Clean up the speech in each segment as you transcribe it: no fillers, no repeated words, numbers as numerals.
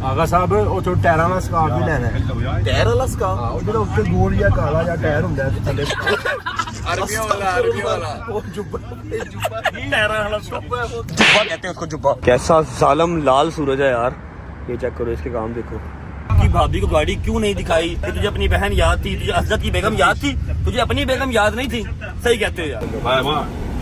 ਆਗਾ ਸਾਹਿਬ ਉਥੋਂ ਟਾਇਰਾਂ ਵਾਲਾ ਸਕਾਫ ਵੀ ਲੈਣਾ ਹੈ। ਟਾਇਰ ਵਾਲਾ ਸਕਾਫ? ਉਹ ਜਿਹੜਾ ਉੱਤੇ ਗੋਲ ਜਾਂ ਕਾਲਾ ਜਾਂ ਟਾਇਰ ਹੁੰਦਾ ਹੈ ਥੱਲੇ अरबी वाला ਉਹ ਜੁੱਬਾ टहरा वाला जुब्बा कहते हैं उसको जुब्बा। कैसा जालम लाल सूरज है यार, ये चेक करो, इसके काम देखो। कि भाभी को गाड़ी क्यों नहीं दिखाई कि तुझे अपनी बहन याद थी, तुझे हजरत की बेगम याद थी, तुझे अपनी बेगम याद नहीं थी। सही कहते हो यार।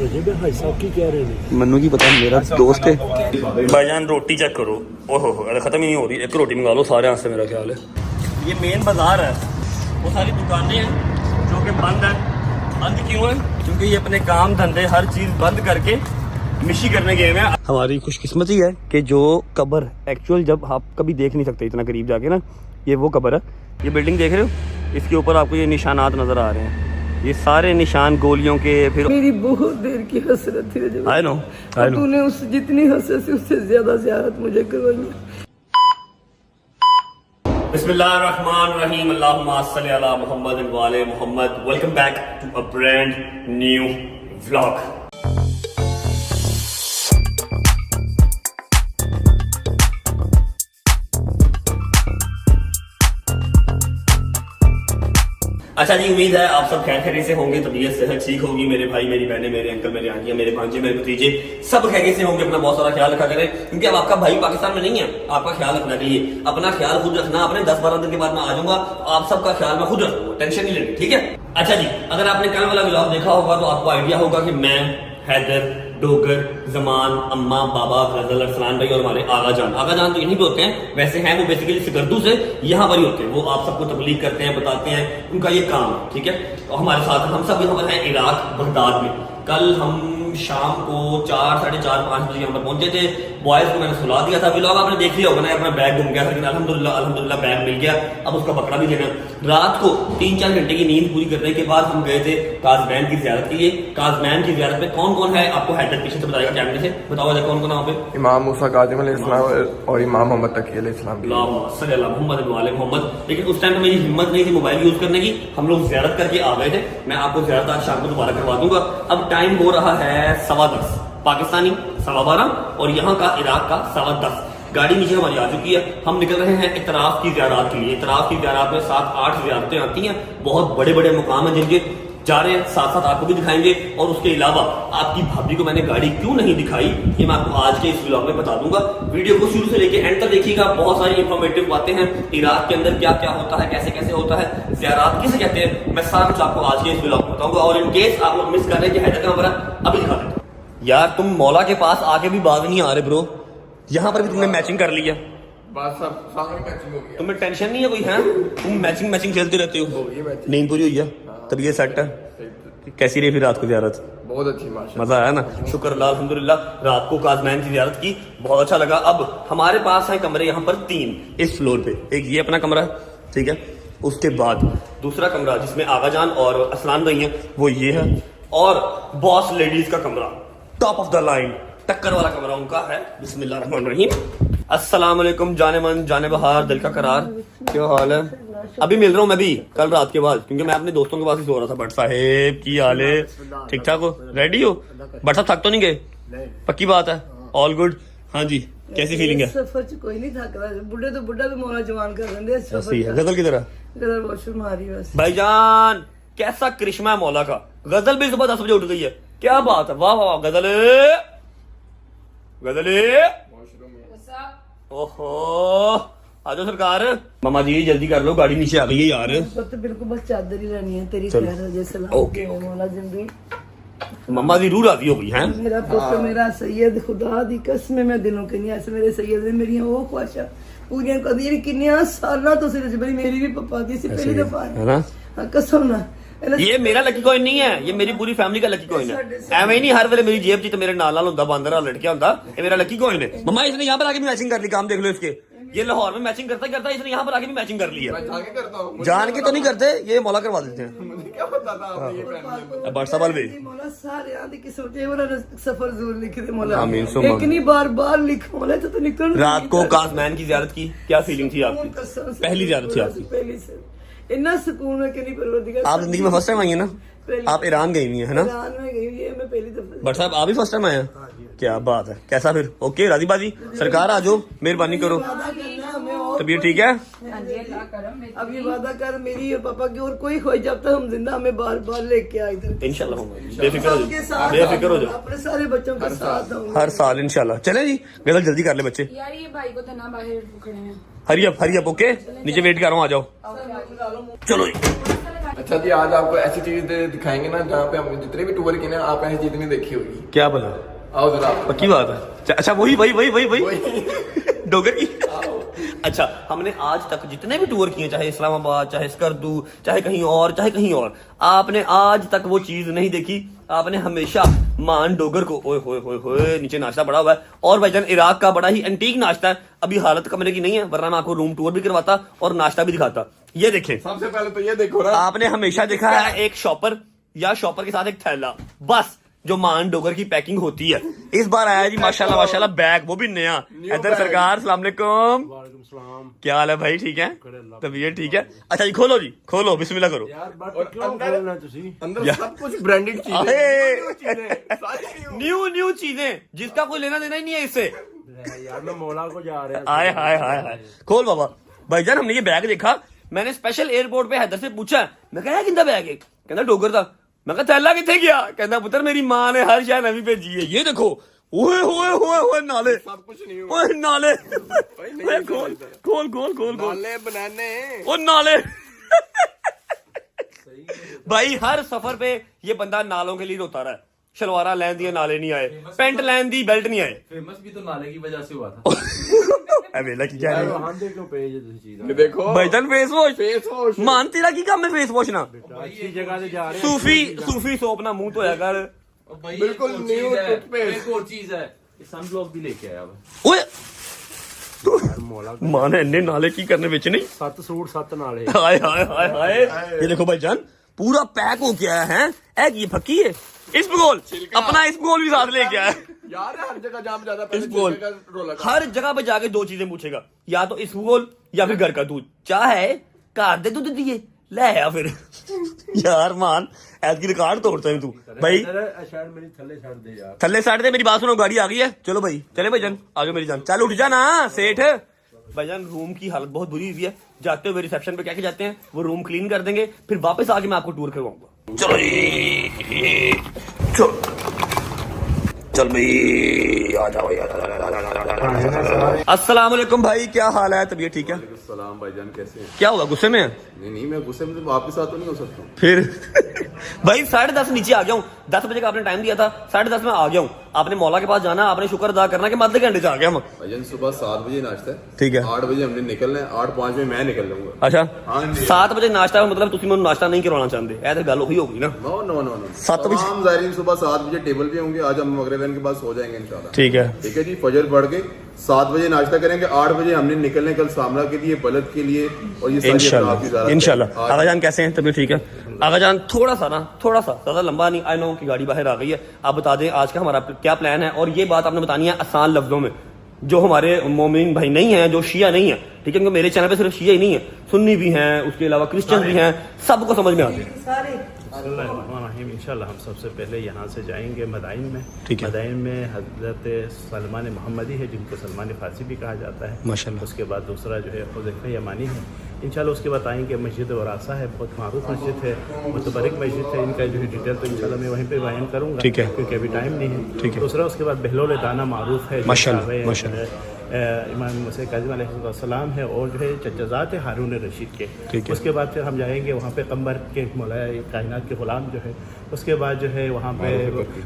भाई साहब की कह रहे हैं? मन्नू की पता मेरा दोस्त है। भाईजान रोटी चेक करो, ओहो खत्म ही नहीं हो रही, एक रोटी मंगा लो सारे यहाँ से, मेरा ख्याल है। ये मेन बाजार है, वो सारी दुकानें हैं जो कि बंद है। बंद क्यों है? क्योंकि ये अपने काम धंधे हर चीज बंद करके मिशी करने गए हैं। हमारी खुशकिस्मती है कि जो कब्र एक्चुअल जब आप कभी देख नहीं सकते इतना करीब जाके ना, ये वो कब्र है। ये बिल्डिंग देख रहे हो, इसके ऊपर आपको ये निशानात नजर आ रहे हैं, ये सारे निशान गोलियों के। फिर मेरी बहुत देर की हसरत थी रजब। आई नो तूने उस जितनी हसरत थी उससे ज्यादा ज़ियारत मुझे करवाई। बिस्मिल्लाहिर्रहमानिर्रहीम, अल्लाहुम्मा सल्ली अला मुहम्मद व आले मुहम्मद। Welcome back to a brand new vlog. अच्छा जी, उम्मीद है आप सब खैर खैरियत से होंगे, तबीयत सेहत ठीक होगी। मेरे भाई, मेरी बहनें, मेरे अंकल, मेरे आंटियां, मेरे भांजे, मेरे भतीजे सब खैरियत से होंगे। अपना बहुत सारा ख्याल रखा करें, क्योंकि अब आपका भाई पाकिस्तान में नहीं है। आपका ख्याल रखना चाहिए, अपना ख्याल खुद रखना। अपने 10-12 दिन के बाद मैं आ जाऊंगा, आप सबका ख्याल मैं खुद रखूंगा, टेंशन नहीं लेनी, ठीक है। अच्छा जी, अगर आपने कल वाला व्लॉग देखा होगा तो आपको आइडिया होगा कि मैं, हैदर, डोगर, जमान, अम्मा, बाबा, गजल, अरसलान भाई और हमारे आगा जान तो यहीं पे होते हैं। वैसे हैं वो बेसिकली सिकरदू से यहाँ पर ही होते हैं। वो आप सबको तबलीग करते हैं, बताते हैं, उनका ये काम है, ठीक है। और हमारे साथ हम सब यहाँ पर हैं इराक बगदाद में। कल हम शाम को 4, साढ़े 4, 5 बजे यहाँ पर पहुंचे थे। बॉयज को मैंने सुला दिया था, व्लॉग आपने देख लिया होगा ना, अपना बैग गुम गया, लेकिन अल्हम्दुलिल्लाह बैग मिल गया। अब उसका पकड़ा भी देना। रात को 3-4 घंटे की नींद पूरी करने के बाद हम गए थे काजमैन की ज़ियारत के लिए। काजमैन की ज़ियारत में कौन कौन है आपको हैदर पीछे से बताएगा, कैमरे से बताओ कौन कौन वहाँ पे। इमाम मूसा काज़िम अलैहिस्सलाम और इमाम मोहम्मद तकी अलैहिस्सलाम। मोहम्मद। लेकिन उस टाइम पे मेरी हिम्मत नहीं थी मोबाइल यूज करने की। हम लोग ज़ियारत करके आ गए थे। मैं आपको ज़ियारत आज शाम को दोबारा करवा दूंगा। अब टाइम हो रहा है 10:15 पाकिस्तानी, 12:15 और यहाँ का इराक का 10:15। गाड़ी नीचे हमारी आ चुकी है। हम निकल रहे हैं इतराफ की ज़ियारत के लिए। इतराफ की ज़ियारत में 7-8 ज़ियारतें आती हैं, बहुत बड़े बड़े मुकाम हैं जिनके जा रहे हैं, साथ साथ आपको भी दिखाएंगे। और उसके अलावा आपकी भाभी को मैंने गाड़ी क्यों नहीं दिखाई, ये मैं आपको आज के इस व्लॉग में बता दूंगा। वीडियो को शुरू से लेके एंड तक देखिएगा, बहुत सारी इंफॉर्मेटिव बातें हैं। इराक के अंदर क्या क्या होता है, कैसे कैसे होता है, ज़ियारत किसे कहते हैं, मैं सारा कुछ आपको आज के इस व्लॉग में बताऊंगा। और इन केस आप लोग मिस कर रहे हैं कि हैदर का हमारा अभी दिखा देते यार। तुम मौला के पास आके भी बाज नहीं आ रहे ब्रो, यहाँ पर भी तुमने मैचिंग कर ली है। तुम्हें टेंशन नहीं है कोई, है तुम मैचिंग खेलते रहते हो। नींद पूरी हुई है, तबीयत सेट है। कैसी रही फिर रात को ज़ियारत? बहुत अच्छी माशा, मजा आया ना? शुक्र अल्लाह, अल्हम्दुलिल्लाह। रात को काज़मैन की ज़ियारत की, बहुत अच्छा लगा। अब हमारे पास है कमरे यहाँ पर 3 इस फ्लोर पे। एक ये अपना कमरा है, ठीक है। उसके बाद दूसरा कमरा जिसमें आगा जान और असलान भाई हैं, वो ये है। और बॉस लेडीज का कमरा, टॉप ऑफ द लाइन, टक्कर वाला कमरा उनका है। बिस्मिल्लाहिर्रहमानिर्रहीम। अस्सलाम वालेकुम जाने मन जाने बहार दिल का करार, क्या हाल है? अभी मिल रहा हूँ मैं भी कल रात के बाद, क्योंकि मैं अपने दोस्तों के पास ही सो रहा था। भट्ट साहेब की हाल है? ठीक ठाक हो? रेडी हो? भट्ट साहब थक तो नहीं गए? पक्की बात है, ऑल गुड। हाँ जी, कैसी फीलिंग है? सफर च कोई नहीं थक रहा, बुढ़े तो बुढ़ा भी मौला जवान कर देंगे। सही है। गजल की तरह गजल वॉशरूम आ रही है बस। भाईजान कैसा करिश्मा है मौला का, गजल भी सुबह 10 बजे उठ गई है, क्या बात है, वाह वाह। गजल ओहो, आ जाओ सरकार। मामा जी जल्दी कर लो, गाड़ी नीचे आ गई है यार। तो बिल्कुल बस चादर ही लेनी है तेरी चलो। खैर जैसे ओके, ओके। मौला जिंदगी मम्मा जी रूह राजी हो गई हैं। मेरा पुत्र मेरा सैयद, खुदा दी कसम मैं दिलों के नहीं ऐसे मेरे सैयद ने मेरी वो ख्वाहिशां पूरियां कर दी किन्नियां सालां तो सिर बड़ी मेरी भी पप्पा दी सी पहली दफा है ना। कसम ना। ये मेरा लकी कॉइन नहीं है, ये मेरी पूरी फैमिली का लकी कॉइन है। एवं ही नहीं हर वेले मेरी जेब च मेरे नाल होंदा, बांदर लटकिया होंदा, ये मेरा लकी कॉइन है। मम्मा इसने यहाँ पर आके भी मैचिंग कर ली, काम देख लो इसके। ये लाहौर में मैचिंग करता करता इसने यहाँ पर आके भी मैचिंग कर ली है। जान के तो नहीं करते, ये मौला करवा देते हैं। व्हाट्सएप वाले मौला सारे आदि की सोचे वाला सफर जरूर लिखे थे मौला। आमीन एक नहीं बार लिख मौला तो निकल। रात को काज़मैन की ज़ियारत की क्या फीलिंग थी आपकी? पहली ज़ियारत थी आपकी? पहली से इतना सुकून में कि नहीं परवरदिगार। आप जिंदगी में फर्स्ट टाइम आई है ना? आप ईरान गई हुई है ना? ईरान में गई हुई है मैं पहली दफा। बट साहब आप भी फर्स्ट टाइम आए हैं? क्या बात है, कैसा फिर? ओके राजी बाजी? सरकार आ जाओ, मेहरबानी करो। वादा करना हमें और तबीयत ठीक है? अब ये वादा कर मेरी और पापा की और कोई खोई जब तक हम जिंदा हमें बार बार लेके आए इधर। इंशाल्लाह होगा, बेफिक्र हो सबके जाओ, साथ बेफिक्र हो जाओ। अपने सारे बच्चों के साथ आऊंगा। हर साल इंशाल्लाह। चले जी, गजल जल्दी कर ले बच्चे। यार ये भाई को तो ना बाहर खड़े हैं। हरी अप ओके, नीचे वेट कर रहा हूँ, आ जाओ। चलो जी। अच्छा जी, आज आपको ऐसी चीज दिखाएंगे ना जहाँ पे हम जितने भी टूर किए ना आप ऐसी चीज नहीं देखी होगी। क्या बोला? आओ जरा। पक्की बात है? अच्छा वही डोगर की। अच्छा, हमने आज तक जितने भी टूर किए, चाहे इस्लामाबाद, चाहे स्कर्दू, चाहे कहीं और, आपने आज तक वो चीज नहीं देखी। आपने हमेशा मान डोगर को ओए होए नीचे नाश्ता पड़ा हुआ है, और भाईजान इराक का बड़ा ही एंटीक नाश्ता है। अभी हालत कमरे की नहीं है, वरना मैं आपको रूम टूर भी करवाता और नाश्ता भी दिखाता। ये देखें, सबसे पहले तो ये देखो ना, आपने हमेशा देखा है एक शॉपर या शॉपर के साथ एक थैला, बस जो मान डोगर की पैकिंग होती है। इस बार आया जी माशाल्लाह बैग, वो भी नया। इधर सरकार सलाम अलैकुम, क्या हाल है भाई? ठीक है, तबीयत ठीक है? अच्छा जी, खोलो बिस्मिल्लाह करो। अंदर सब कुछ ब्रांडेड चीजें, न्यू चीजें जिसका कोई लेना देना ही नहीं है इससे। यार मैं मौला को जा रहा है। हाय खोल बाबा। भाईजान हमने ये बैग देखा, मैंने स्पेशल एयरपोर्ट पे हैदर से पूछा, मैं कहा किंदा बैग है? कहना डोगर था। मैं कहा थैला किथे गया? कहना पुत्र मेरी माँ ने हर शायद नवी भेजी है। ये देखो, ओए नाले, सब कुछ नहीं ओए नाले, नहीं, खोल नाले बनाने। ओ नाले। भाई हर सफर पे ये बंदा नालों के लिए रोता रहा है। शलवारा लैन दिए, नाले नहीं आए, पैंट लैन दी, बेल्ट नहीं आए। फेमस भी तो नाले की वजह से हुआ था। अबेला की क्या है? हम देखो पेज चीज ये देखो भाईजान फेस वॉश है। मान तेरा की काम है फेस वॉश ना? अच्छी जगह से जा रहे हैं। सूफी सोप ना मुंह धोया कर। बिल्कुल न्यू टूथपेस्ट। एक और चीज है, सन ब्लॉक भी लेके आया हुआ। ओए मां ने इन्ने नाले की करने बेच नहीं। 7 सूट 7 नाले। हाय ये देखो भाईजान पूरा पैक हो गया है। एक ये फक्की है, इसबगोल अपना इसबगोल भी साथ लेके आया। यार हर जगह जाम ज्यादा इसबगोल हर जगह पे जाके 2 चीजें पूछेगा, या तो इसबगोल या फिर घर का दूध। चाहे घर दे दूध दिए ले आया फिर। यार मान ऐसी रिकॉर्ड तोड़ता है तू भाई। शर्ट मेरी थल्ले छाड़ दे यार। थल्ले साइड दे, मेरी बात सुनो, गाड़ी आ गई है। चलो भाई, चले भाईजान, आ जाओ मेरी जान। चल उठ जा ना सेठ। भाईजान रूम की हालत बहुत बुरी हुई है। जाते हुए रिसेप्शन पे क्या क्या जाते हैं, वो रूम क्लीन कर देंगे, फिर वापस आके मैं आपको टूर करवाऊंगा। चलो जी, चल भाई आ जाओ। अस्सलाम वालेकुम भाई, क्या हाल है? तबीयत ठीक है? सलाम भाईजान, कैसे हैं? क्या हुआ, गुस्से में है? नहीं मैं गुस्से में तो आपके साथ तो नहीं हो सकता। फिर भाई 10:30 नीचे आ गया हूँ। 10 बजे का आपने टाइम दिया था, 10:30 में आ गया हूँ। आपने मौला के पास जाना, आपने शुक्र अदा करना कि मैं आधे घंटे से आ गया। भाईजान सुबह 7 बजे नाश्ता है, ठीक है। 8 बजे हमने निकलना है, 8:05 में मैं निकल जाऊंगा। अच्छा हाँ जी। 7 बजे नाश्ता मतलब तुम मैंने नाश्ता नहीं करवाना चाहते? ऐसे गल हुई होगी ना? नो 7 बजे तमाम ज़ायरीन सुबह 7 बजे टेबल पे होंगे। आज हम मगरिब के बाद सो जाएंगे इंशाल्लाह। ठीक है जी, फजर पढ़ के 7 बजे नाश्ता करेंगे। 8 बजे हमने निकलने कल सामरा के लिए, बलद के लिए, और ये इंशाल्लाह। आगा जान कैसे हैं? तबीयत ठीक है? आगा जान थोड़ा सा ज्यादा लंबा नहीं, आई नो की गाड़ी बाहर आ गई है। आप बता दें आज का हमारा क्या प्लान है, और ये बात आपने बतानी है आसान लफ्जों में। जो हमारे मोमिन भाई नहीं है, जो शिया नहीं है, ठीक है, क्योंकि मेरे चैनल पे सिर्फ शिया ही नहीं है, सुन्नी भी हैं, उसके अलावा क्रिश्चियन भी हैं, सबको समझ में आते हैं सारे। इंशाल्लाह हम सबसे पहले यहाँ से जाएंगे मदाइन में। ठीक है। मदाइन में हजरत सलमान मोहम्मदी है, जिनको सलमान फारसी भी कहा जाता है माशाल्लाह। उसके बाद दूसरा जो है हुज़ैफ़ा यमानी है। इंशाल्लाह उसके बाद आएंगे मस्जिद वरासा है, बहुत मारूफ मस्जिद है, मुतबरक मस्जिद है। इनका जो है डिटेल तो इंशाल्लाह मैं वहीं पे बयान करूँगा, ठीक है, क्योंकि अभी टाइम नहीं है। ठीक है। दूसरा उसके बाद बहलोल दाना मारूफ है, माशाल्लाह। इमाम मूसा काज़िम अलैहिस्सलाम है, और जो है चचाज़ात है हारून रशीद के। ठीक है। उसके बाद फिर हम जाएंगे वहाँ पे कम्बर के मौलाए कायनात के गुलाम जो है। उसके बाद जो है वहाँ पे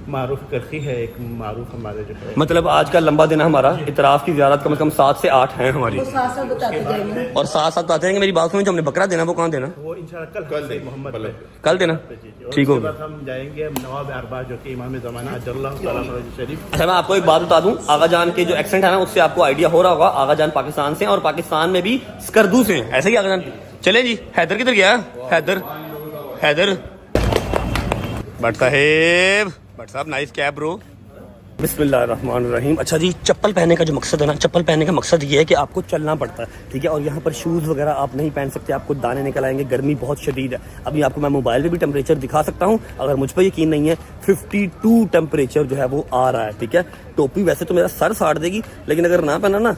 मारूफ करखी है, एक मारूफ हमारे जो है। मतलब आज का लंबा दिन है हमारा। इतराफ की ज़ियारत कम से कम 7 से 8 हैं हमारी, वो साथ साथ बताते जाएंगे। और साथ बताते हैं कि मेरी बात सुनो, जो हमने बकरा देना वो कहाँ देना? वो इंशाल्लाह कल देंगे मोहम्मद कल देना, ठीक हो होगा। बाद हम जाएंगे नवाब अरबा जो कि इमाम ज़माना अजल्लाहु तआला शरीफ। अच्छा मैं आपको एक बात बता दूं, आगा जान के जो एक्सेंट है ना, उससे आपको आइडिया हो रहा होगा आगा जान पाकिस्तान से, और पाकिस्तान में भी स्कर्दू से हैं। ऐसे ही आगा जान। चले जी, हैदर किधर गया? हैदर भट्ट साहब नाइस कैब ब्रो। बिस्मिल्लाहिर्रहमानिर्रहीम। अच्छा जी, चप्पल पहनने का जो मकसद है ना, चप्पल पहनने का मकसद ये है कि आपको चलना पड़ता है, ठीक है। और यहाँ पर शूज़ वगैरह आप नहीं पहन सकते, आपको दाने निकल आएंगे, गर्मी बहुत शदीद है। अभी आपको मैं मोबाइल पे भी टेम्परेचर दिखा सकता हूँ, अगर मुझ पर यकीन नहीं है 52 टेम्परेचर जो है वो आ रहा है, ठीक है। टोपी वैसे तो मेरा सर साड़ देगी, लेकिन अगर ना पहना ना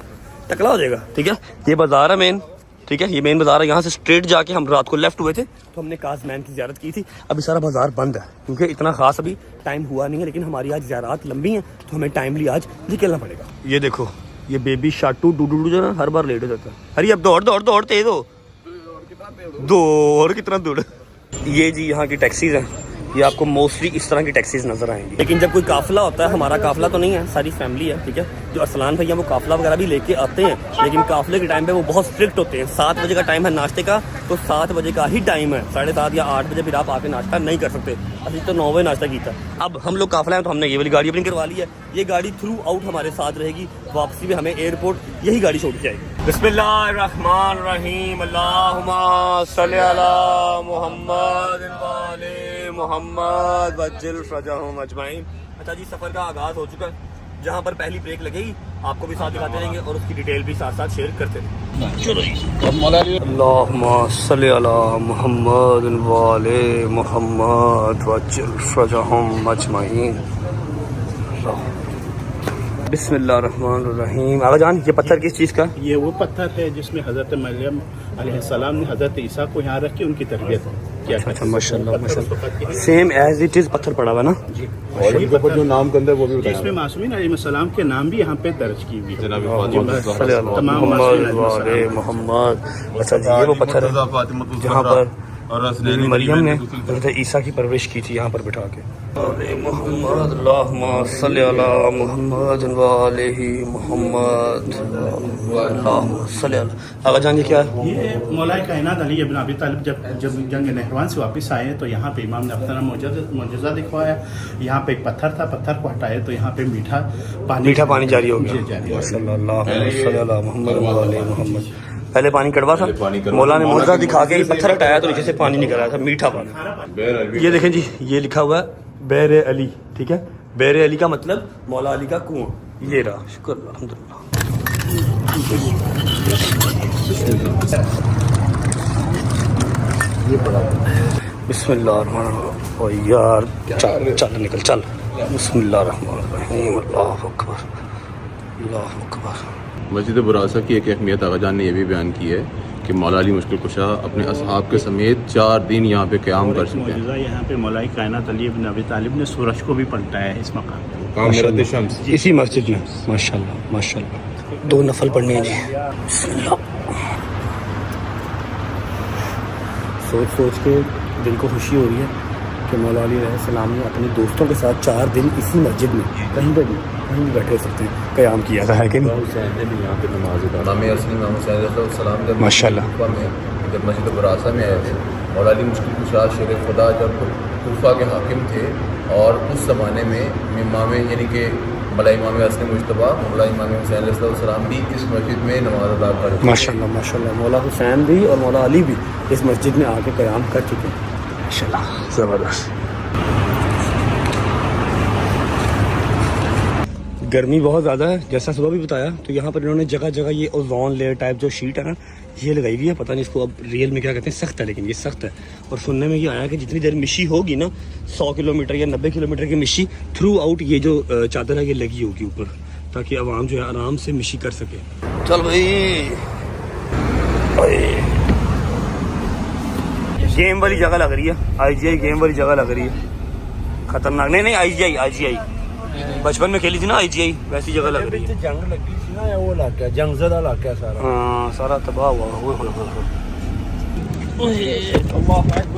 टकला हो जाएगा, ठीक है। ये बाजार है मेन, ठीक है, ये मेन बाजार है। यहाँ से स्ट्रेट जाके हम रात को लेफ्ट हुए थे तो हमने काज़मैन की ज़ियारत की थी। अभी सारा बाजार बंद है क्योंकि इतना खास अभी टाइम हुआ नहीं है, लेकिन हमारी आज ज़ियारत लंबी है तो हमें टाइमली आज निकलना पड़ेगा। ये देखो, ये बेबी शाटू डूडू जो है ना, हर बार लेट हो जाता है। अरे अब दौड़ दौड़ दौड़ तेज हो, दौड़ कितना दौड़। ये जी यहाँ की टैक्सीज हैं, ये आपको मोस्टली इस तरह की टैक्सीज नजर आएंगी। लेकिन जब कोई काफिला होता है, हमारा काफिला तो नहीं है, सारी फैमिली है, ठीक है। जो अरसलान भैया वो काफिला वगैरह भी लेके आते हैं, लेकिन काफिले के टाइम पे वो बहुत स्ट्रिक्ट होते हैं। 7 बजे का टाइम है नाश्ते का, तो 7 बजे का ही टाइम है, 7:30 या 8 बजे फिर आप आके नाश्ता नहीं कर सकते। अभी तो 9 बजे नाश्ता किया। अब हम लोग काफिला है तो हमने ये वाली गाड़ी अपनी करवा ली है। ये गाड़ी थ्रू आउट हमारे साथ रहेगी, वापसी में हमें एयरपोर्ट यही गाड़ी छोड़ के आएगी। बिस्मिल्लाहिर्रहमानिर्रहीम, अल्लाहुम्मा सल्ली अला मुहम्मद वाले मोहम्मद वज्जिल फरजहुम अजमाइन। अच्छा जी, सफ़र का आगाज़ हो चुका है। जहाँ पर पहली ब्रेक लगेगी आपको भी साथ दिखाते रहेंगे और उसकी डिटेल भी साथ साथ शेयर करते रहेंगे। चलो जी, अल्लाहुम्मा सल्ली अला मुहम्मद वाले मोहम्मद वज्जिल फरजहुम अजमाइन। बिस्मिल्लाहिर्रहमानिर्रहीम। आगा जान, ये पत्थर किस चीज़ का? ये वो पत्थर है जिसमें हज़रत मरियम अलैहिस्सलाम ने हज़रत ईसा को यहाँ रख के उनकी तरबियत किया। अच्छा, माशाल्लाह माशाल्लाह, सेम एज इट इज़ पत्थर पड़ा हुआ ना जी। और इनके ऊपर जो नाम के अंदर वो भी इसमें मासूमीन अलैहिस्सलाम के नाम भी यहाँ पे दर्ज की हुई है। मोहम्मद। अच्छा जी, ये वो पत्थर है जहाँ पर मरियम ने हज़रत ईसा की परवरिश की थी, यहाँ पर बिठा के। मोहम्मद, अल्लाहुम्मा सल्ली अला मुहम्मद वालेही मुहम्मद, अल्लाहुम्मा सल्ली अला। आगा जान, ये क्या है? ये मौलाए कायनात अली इब्न अबी तालिब जब जंग नहरवान से वापस आए तो यहाँ पे इमाम ने अपना मौजूदा दिखवाया। यहाँ पे एक पत्थर था, पत्थर को हटाया तो यहाँ पे मीठा पानी जारी हो गया। पहले पानी कड़वा था, मौला ने मौजूदा दिखा के पत्थर हटाया तो नीचे से पानी निकल रहा था, मीठा पानी। ये देखें जी, ये लिखा हुआ है बैर अली, ठीक है। बैर अली का मतलब मौला अली का कुआं, ये रहा। शुक्र अल्हम्दुलिल्लाह। बिस्मिल्लाहिर्रहमानिर्रहीम। ओ यार, चल निकल चल। बिस्मिल्लाहिर्रहमानिर्रहीम, अल्लाहु अकबर, अल्लाहु अकबर। मस्जिद बुरासा की एक अहमियत आगा जान ने यह भी बयान की है कि मौला अली मुश्किल कुशा अपने असहाब के समेत 4 दिन यहाँ पे क़याम कर चुके हैं। यहाँ पे मौलाई कायनात अली इब्न अबी तालिब ने सूरज को भी पलटाया है इस मकाम पे, इसी मस्जिद में। माशाल्लाह माशाल्लाह। 2 नफल पढ़ने हैं जी। सोच के दिल को खुशी हो रही है कि मौला अली अलैहिस्सलाम ने अपने दोस्तों के साथ 4 दिन इसी मस्जिद में कहीं भी बैठे हो सकते हैं क़याम किया था, है कि नहीं? माशाल्लाह। जब मस्जिद बुरासा में आए थे, मौला अली मुश्किल कुशा शेर खुदा जब कुफा के हाकिम थे, और उस ज़माने में इमाम यानी कि मौला इमाम हसन मुज्तबा मौला इमाम हुसैन अलैहिस्सलाम भी इस मस्जिद में नमाज अदा कर रहे थे। माशाल्लाह माशाल्लाह। मौला हुसैन भी और मौला अली भी इस मस्जिद में आके क़याम कर चुके हैं। माशाल्लाह, ज़बरदस्त। गर्मी बहुत ज़्यादा है, जैसा सुबह भी बताया, तो यहाँ पर इन्होंने जगह जगह ये ओजोन लेयर टाइप जो शीट है ना, ये लगाई हुई है। पता नहीं इसको अब रियल में क्या कहते हैं, सख्त है, लेकिन ये सख्त है। और सुनने में ये आया कि जितनी देर मिशी होगी ना, 100 किलोमीटर या 90 किलोमीटर की मिशी थ्रू आउट ये जो चादर है ये लगी होगी ऊपर, ताकि आवाम जो है आराम से मिशी कर सके। चल भाई, गेम वाली जगह लग रही है, IGI गेम वाली जगह लग रही है। खतरनाक नहीं, IGI बचपन में खेली थी ना IGI, वैसी जगह लग रही है। जंग लगी थी ना, वो इलाका जंगज़दा इलाका सारा। हाँ, सारा तबाह हुआ।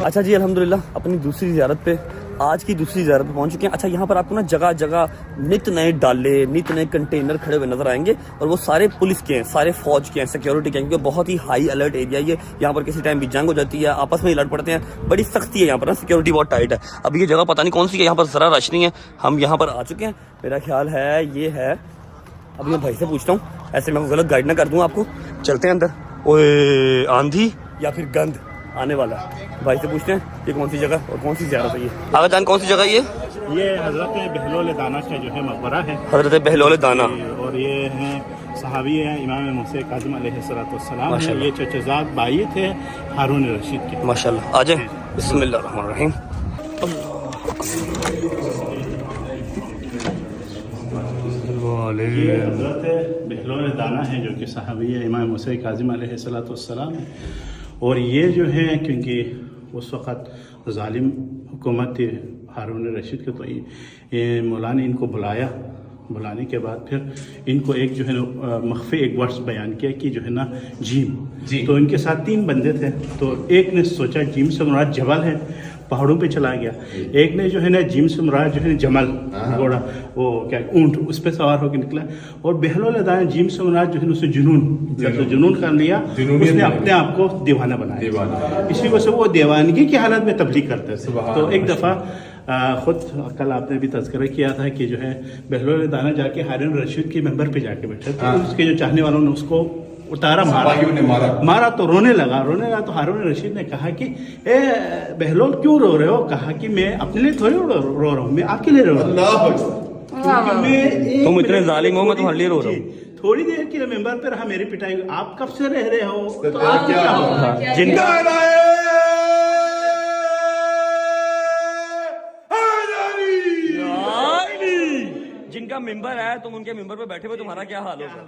अच्छा जी, अल्हम्दुलिल्लाह अपनी दूसरी ज़ियारत पे, आज की दूसरी ज़ियारत पे पहुंच चुके हैं। अच्छा, यहाँ पर आपको ना जगह जगह नित नए डाले, नित नए कंटेनर खड़े हुए नजर आएंगे, और वो सारे पुलिस के हैं, सारे फौज के हैं, सिक्योरिटी के हैं, क्योंकि बहुत ही हाई अलर्ट एरिया ये। यहाँ पर किसी टाइम भी जंग हो जाती है, आपस में ही लड़ पड़ते हैं, बड़ी सख्ती है यहाँ पर ना, सिक्योरिटी बहुत टाइट है। अब ये जगह पता नहीं कौन सी है, यहाँ पर ज़रा रश नहीं है। हम यहाँ पर आ चुके हैं, मेरा ख्याल है ये है। अब मैं भाई से पूछता हूँ, ऐसे मैं गलत गाइड ना कर दूँ आपको। चलते हैं अंदर। ओए आंधी या फिर गंद, आने वाला है। भाई से पूछते हैं ये कौन सी जगह और कौन सी ज़ियारत है ये। आगा जान कौन सी जगह ये हज़रत बहलोल दाना का जो है मकबरा है, हज़रत बहलोल दाना। और ये हैं सहाबी हैं इमाम मूसा काज़िम अलैहिस्सलाम हैं। ये चचेज़ाद भाई थे हारून रशीद के। माशाल्लाह। आ जाए बिस्मिल्लाहिर्रहमानिर्रहीम। ये हज़रत बहलोल दाना है जो कि सहाबी है इमाम मूसा काज़िम अलैहिस्सलाम है। और ये जो है क्योंकि उस वक़्त ज़ालिम हुकूमत थी हारून रशीद के, तो ये मौला ने इनको बुलाने के बाद फिर इनको एक जो है ना मख्फी एक वर्ड्स बयान किया कि जो है ना जीम। तो इनके साथ 3 बंदे थे, तो एक ने सोचा जीम से मुराद जबल है, पहाड़ों पे चला गया। एक ने जो है ना जिम से मुराद जो है जमल घोड़ा, वो क्या ऊंट, उस पे सवार होकर निकला। और बहलोल दाना जिम से मुराद जो है उसने जुनून कर लिया, उसने अपने आप को दीवाना बनाया। इसी वजह से वो दीवानगी की हालत में तबलीग करते थे। तो एक दफ़ा खुद कल आपने भी तज़किरा किया था कि जो है बहलोल दाना जाके हारून रशीद के मेंबर पे जाके बैठे थे। उसके जो चाहने वालों ने उसको उतारा, मारा तो रोने लगा। तो हारून रशीद ने कहा कि ए बहलोल क्यों रो रहे हो? कहा कि मैं अपने लिए थोड़ी रो रहा हूँ, मैं आपके लिए रो रहा हूँ। तुम इतने जालिम हो, मैं तुम्हारे लिए रो रहा हूँ। थोड़ी देर के लिए मेंबर पे रहा, मेरी पिटाई। आप कब से रह रहे हो? तो आप क्या हो? जिनका जिनका मिंबर है, तुम उनके मिंबर पे बैठे हुए, तुम्हारा क्या हाल होगा?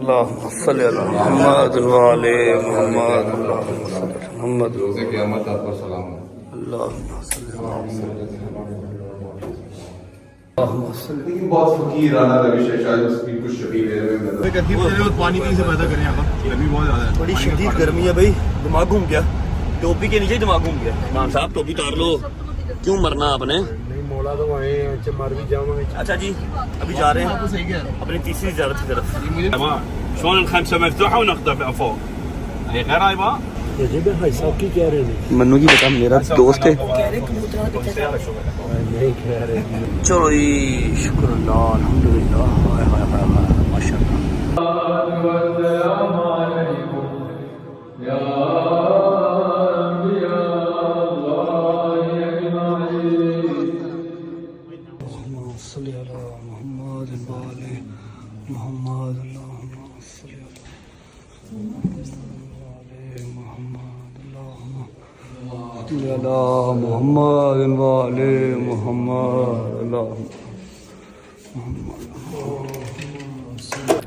अल्लाह सल्ली अला मुहम्मद व आले मुहम्मद। रोज़े क़यामत आप पर सलाम हो। लेकिन बहुत फकीराना रविश है, शायद उसकी कुछ शबीह में पानी कहीं से पैदा करें, यहाँ गर्मी बहुत ज़्यादा है। बड़ी शदीद गर्मी है भाई, दिमाग घूम गया। टोपी के नीचे दिमाग घूम गया। इमाम साहब टोपी उतार लो, क्यों मरना आपने? मौला तो वहीं मर भी जाऊंगा। अच्छा जी, अभी जा रहे हैं अपनी तीसरी ज़ियारत की तरफ। मन्नू की बता, मेरा दोस्त है। चलो जी, शुक्र अल्लाह, अल्हम्दुलिल्लाह, हाय हाय हाय हाय, माशाअल्लाह।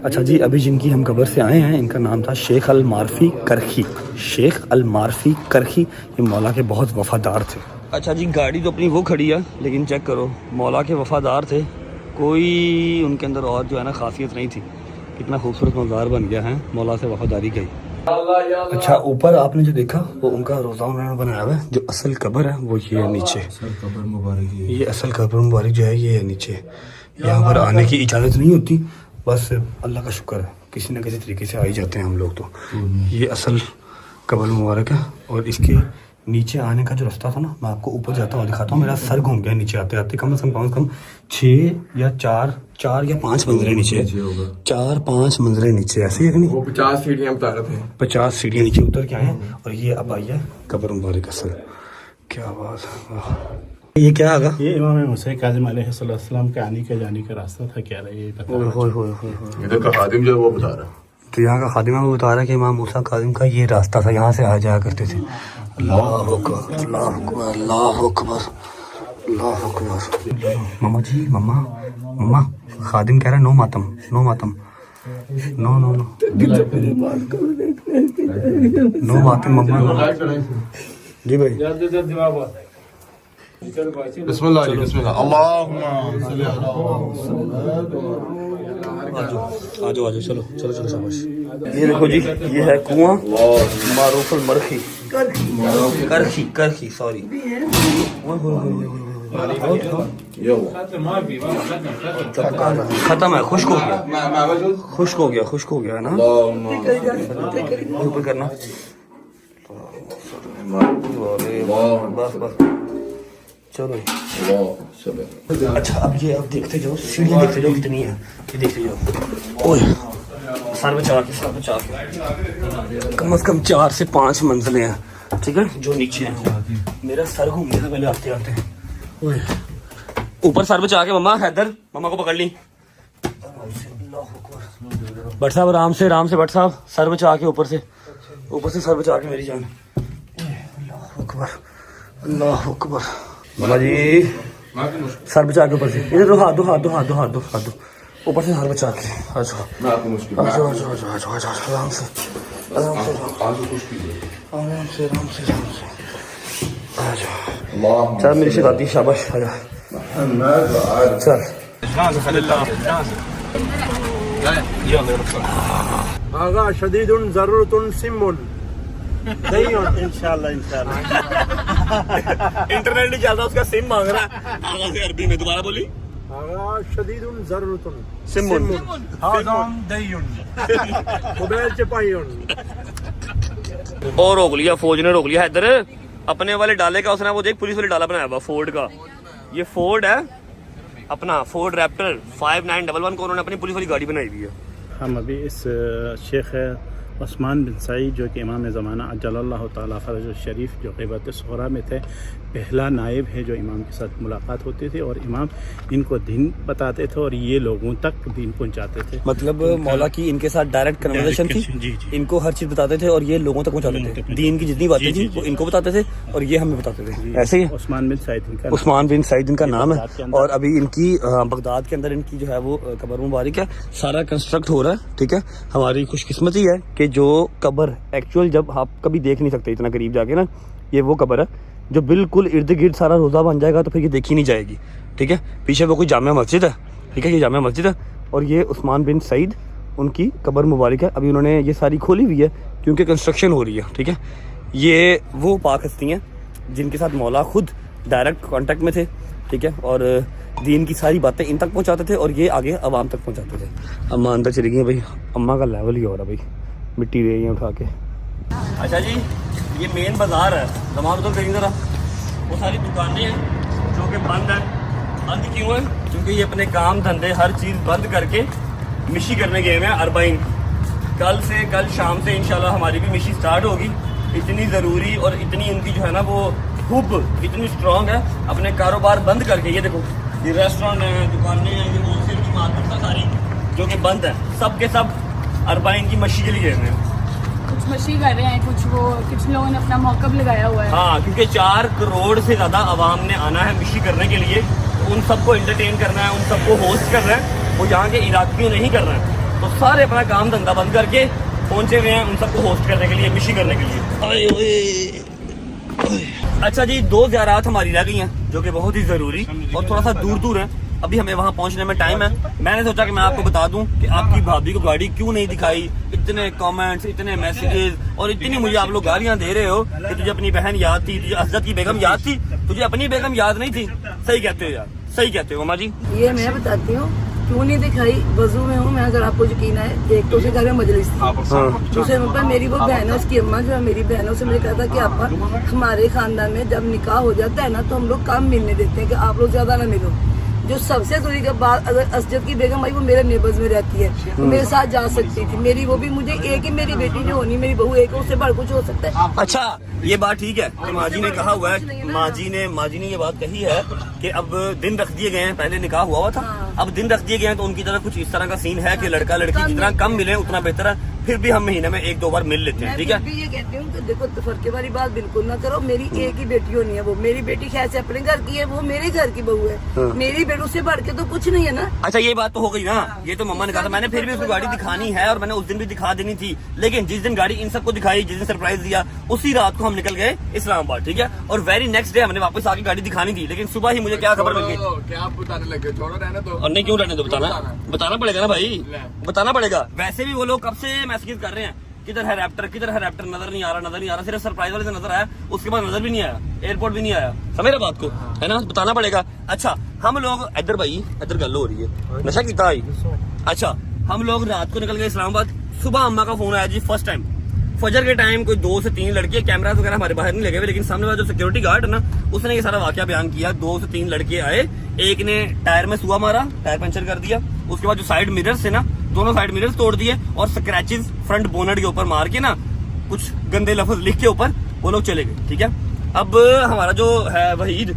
अच्छा जी, अभी जिनकी हम कब्र से आए हैं, इनका नाम था शेख अल मारफी करखी। शेख अल मारफी करखी ये मौला के बहुत वफादार थे। अच्छा जी, गाड़ी तो अपनी वो खड़ी है, लेकिन चेक करो, मौला के वफादार थे, कोई उनके अंदर और जो है ना खासियत नहीं थी। कितना खूबसूरत मज़ार बन गया है मौला से वफादारी का ही। अच्छा, ऊपर आपने जो देखा वो उनका रोज़ा उन्होंने बनाया हुआ है। जो असल कब्र है वो ये है नीचे, ये असल कब्र मुबारक जो है ये है नीचे। यहाँ पर आने की इजाज़त नहीं होती, बस अल्लाह का शुक्र है किसी न किसी तरीके से आ ही जाते हैं हम लोग। तो ये असल कब्र मुबारक है, और इसके नीचे आने का जो रास्ता था ना, मैं आपको ऊपर जाता हुआ दिखाता हूँ। मेरा सर घूम गया नीचे आते आते। कम से कम 6 या 4 या 5 मंजिलें नीचे, 4-5 मंजिलें नीचे, ऐसे ही नहीं। वो 50 सीढ़ियाँ बता रहे थे, 50 सीढ़ियाँ नीचे उतर के आए हैं। और ये अब आई है कब्र मुबारक असल। क्या बात है। ये क्या आगा? ये इमाम मूसा काज़िम अलैहिस्सलाम के आने के जाने का रास्ता था। क्या रहा ये पता? इधर का खादिम जो है वो बता रहा है। तो यहाँ का खादिम वो बता रहा है कि इमाम मूसा काज़िम का ये रास्ता था, यहाँ से आ जाया करते थे। अल्लाह अकबर, अल्लाह अकबर, अल्लाह अकबर, अल्लाह अकबर। मम्मा जी, मम्मा खादिम कह रहा है नो मातम, नो मातम, नो नो नो नो मातम मम्मा। जी भाई, बिस्मिल्लाह बिस्मिल्लाह, अल्लाहुम्मा सल्ली अला आ जाओ चलो चलो चलो शाबाश। ये देखो जी, ये है कुआं मारूफुल मरखी करखी सॉरी। खत्म है, खुश्क हो गया ना। ऊपर करना, बस चलो। अच्छा, अब देखते जाओ, सीढ़ियाँ देखते जाओ कितनी है, ये देखते जाओ। ओए सर बचा के कम से कम 4 से 5 मंजिलें हैं। ठीक है, जो नीचे है। मेरा सर घूम गया था पहले आते आते। ओए, ऊपर सर बचा के मम्मा, हैदर मम्मा को पकड़ ली। भट्ट साहब आराम से भट्ट साहब, सर बचा के ऊपर से सर बचा के मेरी जान। अल्लाह अकबर, अल्लाह अकबर। मम्मा जी सर बचा के ऊपर से, इधर दो हाथ दो ऊपर से सर बचा के। अच्छा आराम से चल, मेरी शिकायती शाबाश, आजा चल। आगा शदीदुन जरूरतुन सिमुन इंशाल्लाह इंटरनेट नहीं चलता, उसका सिम मांग रहा है आगा से अरबी में। दोबारा बोली। आगा शदीदुन जरूरतुन सिमुन हाज़ाम दयुन मोबाइल चपायुन। और रोक लिया, फौज ने रोक लिया इधर। अपने वाले डाले का उसने वो देख, पुलिस वाले डाला बनाया हुआ फोर्ड का। ये फोर्ड है अपना, फोर्ड रैप्टर 5911 को उन्होंने अपनी पुलिस वाली गाड़ी बनाई हुई है। हम अभी इस शेख उस्मान बिन सईद जो कि इमाम ज़माना अज्जलल्लाहु ताला फ़रजहु शरीफ जो ग़ीबत सुग़रा में थे, पहला नायब है जो इमाम के साथ मुलाकात होती थी और इमाम इनको दीन बताते थे और ये लोगों तक दीन पहुंचाते थे। मतलब मौला की इनके साथ डायरेक्ट कन्वर्सेशन थी। जी। इनको हर चीज़ बताते थे और ये लोगों तक पहुंचाते थे। दीन की जितनी बातें थी वो इनको बताते थे और ये हमें बताते थे। ऐसे ही उस्मान बिन सईद इनका उस्मान बिन सईद इनका नाम है। और अभी इनकी बगदाद के अंदर इनकी जो है वो कब्र मुबारक है, सारा कंस्ट्रक्ट हो रहा है। ठीक है, हमारी खुशकिस्मती है कि जो कब्र एक्चुअल जब आप कभी देख नहीं सकते इतना करीब जाके ना, ये वो कब्र है जो बिल्कुल इर्द गिर्द सारा रोज़ा बन जाएगा तो फिर ये देखी नहीं जाएगी। ठीक है, पीछे वो कोई जामिया मस्जिद है। ठीक है, ये जामिया मस्जिद है और ये उस्मान बिन सईद उनकी कब्र मुबारक है। अभी उन्होंने ये सारी खोली हुई है क्योंकि कंस्ट्रक्शन हो रही है। ठीक है, ये वो पाक हस्ती हैं जिनके साथ मौला खुद डायरेक्ट कांटेक्ट में थे। ठीक है, और दीन की सारी बातें इन तक पहुंचाते थे और ये आगे आवाम तक पहुंचाते थे। अम्मा अंदर चली गई भाई, अम्मा का लेवल ही हो रहा भाई, मिट्टी दे रही है उठा के। अच्छा जी, ये मेन बाजार है, जमा तो कहीं जरा। वो सारी दुकानें हैं जो कि बंद है। बंद क्यों है? क्योंकि ये अपने काम धंधे हर चीज़ बंद करके मिशी करने गए हैं अरबाइन। कल शाम से इंशाल्लाह हमारी भी मिशी स्टार्ट होगी। इतनी ज़रूरी और इतनी इनकी जो है ना वो हुब इतनी स्ट्रॉन्ग है, अपने कारोबार बंद करके। ये देखो, ये रेस्टोरेंट हैं, दुकानें हैं, ये होलसेल की मार्केट है सारी जो कि बंद है, सब के सब अरबाइन की मशी के लिए गए हैं। कुछ मशी कर रहे हैं, कुछ लोगों ने अपना मौका भी लगाया हुआ है। हाँ, क्योंकि 4 करोड़ से ज्यादा आवाम ने आना है मिशी करने के लिए, तो उन सबको एंटरटेन करना है, उन सबको होस्ट करना है। वो यहाँ के इलाकियों नहीं कर रहे हैं, तो सारे अपना काम धंधा बंद करके पहुंचे हुए हैं उन सबको होस्ट करने के लिए, मिशी करने के लिए। अच्छा जी, 2 ज़ियारात हमारी रह गई हैं जो कि बहुत ही जरूरी और थोड़ा सा दूर है। अभी हमें वहाँ पहुँचने में टाइम है। मैंने सोचा कि मैं आपको बता दूं कि आपकी भाभी को गाड़ी क्यों नहीं दिखाई। इतने कमेंट्स, इतने मैसेजेस और इतनी मुझे आप लोग गालियां दे रहे हो कि तुझे अपनी बहन याद थी, तुझे असद की बेगम याद थी, तुझे अपनी बेगम याद नहीं थी। सही कहते हो यार, सही कहते हो मम्मा जी। ये मैं बताती हूँ क्यों नहीं दिखाई। वजू में हूँ मैं, अगर आपको यकीन है। एक तो उसे घर में मजलिस थी, दूसरे नंबर मेरी वो बहन है, उसकी अम्मा जो है मेरी बहन है, उससे मुझे कहा था कि आप हमारे खानदान में जब निकाह हो जाता है ना तो हम लोग कम मिलने देते हैं कि आप लोग ज्यादा ना मिलो। जो सबसे दूरी के बाद अगर असजद की बेगम भाई वो मेरे नेबर्स में रहती है, तो मेरे साथ जा सकती थी। मेरी वो भी मुझे एक ही मेरी बेटी जो होनी, मेरी बहू एक है, उससे बढ़ कुछ हो सकता है। अच्छा, ये बात ठीक है कि माँ जी ने कहा हुआ है, माँ जी ने ये बात कही है कि अब दिन रख दिए गए हैं। पहले निकाह हुआ था, अब दिन रख दिए गए हैं, तो उनकी तरफ कुछ इस तरह का सीन है कि लड़का लड़की जितना कम मिले उतना बेहतर है। फिर भी हम महीने में 1-2 बार मिल लेते हैं। ठीक है, मैं भी ये कहती हूँ कि देखो फर्के वाली बात बिल्कुल ना करो। मेरी एक ही बेटी होनी है, वो मेरी बेटी खैर से अपने घर की है, वो मेरे घर की बहू है। मेरी बेटों से बढ़ के तो कुछ नहीं है ना। अच्छा, ये बात तो हो गई ना, ये तो मम्मा ने कहा था। मैंने फिर भी उसको गाड़ी दिखानी है और मैंने उस दिन भी दिखा देनी थी, लेकिन जिस दिन गाड़ी इन सबको दिखाई, जिस दिन सरप्राइज दिया, उसी रात को हम निकल गए इस्लामाबाद। ठीक है, और वेरी नेक्स्ट डे हमने वापस आके गाड़ी दिखानी थी, लेकिन सुबह ही मुझे क्या खबर मिल गई। क्या आप बताने लगे? छोड़ो, रहने दो। और नहीं, क्यों रहने दो, बताना पड़ेगा ना भाई, बताना पड़ेगा। वैसे भी वो लोग कब से मैसेज कर रहे हैं, किधर है रैप्टर, किधर है रैप्टर, नजर नहीं आ रहा। सिर्फ सरप्राइज वाले से नजर आया, उसके बाद नजर भी नहीं आया, एयरपोर्ट भी नहीं आया। समझ रहे बात को, है ना, बताना पड़ेगा। अच्छा, हम लोग इधर भाई इधर गल हो रही है, नशा कितना आई। अच्छा, हम लोग रात को निकल गए इस्लामाबाद। सुबह अम्मा का फोन आया जी, फर्स्ट टाइम फजर के टाइम। कोई 2 से 3 लड़के, कैमरा वगैरह हमारे बाहर नहीं लगे हुए, लेकिन सामने वाला जो सिक्योरिटी गार्ड है ना, उसने ये सारा वाकया बयान किया। 2 से 3 लड़के आए, एक ने टायर में सुआ मारा, टायर पंचर कर दिया। उसके बाद जो साइड मिरर्स थे ना, दोनों साइड मिरर्स तोड़ दिए और स्क्रैचेस फ्रंट बोनट के ऊपर मार के ना, कुछ गंदे लफ्ज लिख के ऊपर वो लोग चले गए, ठीक है। अब हमारा जो है वहीद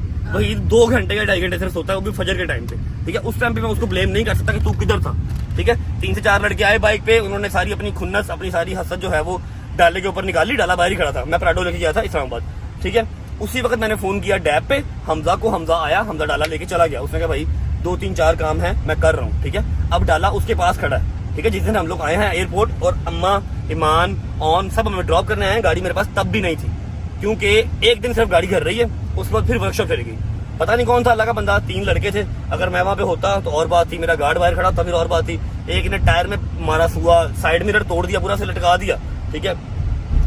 2 घंटे या 2.5 घंटे से सोता है, वो भी फजर के टाइम पे, ठीक है। उस टाइम पे मैं उसको ब्लेम नहीं कर सकता कि तू किधर था, ठीक है। 3 से 4 लड़के आए बाइक पे, उन्होंने सारी अपनी खुन्नस, अपनी सारी हसद जो है वो डाले के ऊपर निकाली। डाला बाहर ही खड़ा था, मैं प्राडो लेके गया था इस्लामाबाद, ठीक है। उसी वक्त मैंने फोन किया डैब पे हमजा को, हमजा आया, हमजा डाला लेके चला गया। उसने कहा भाई 2-3-4 काम है मैं कर रहा हूँ, ठीक है। अब डाला उसके पास खड़ा है, ठीक है। जिस दिन हम लोग आए हैं एयरपोर्ट, और अम्मा, ईमान, ऑन सब हमें ड्रॉप करने आए हैं, गाड़ी मेरे पास तब भी नहीं थी, क्योंकि एक दिन सिर्फ गाड़ी घर रही है, उसके बाद फिर वर्कशॉप चली गई। पता नहीं कौन था अल्लाह का बंदा, 3 लड़के थे। अगर मैं वहां पे होता तो और बात थी, मेरा गार्ड बाहर खड़ा था फिर और बात थी। एक ने टायर में मारा सुआ, साइड मिरर तोड़ दिया, पूरा से लटका दिया, ठीक है।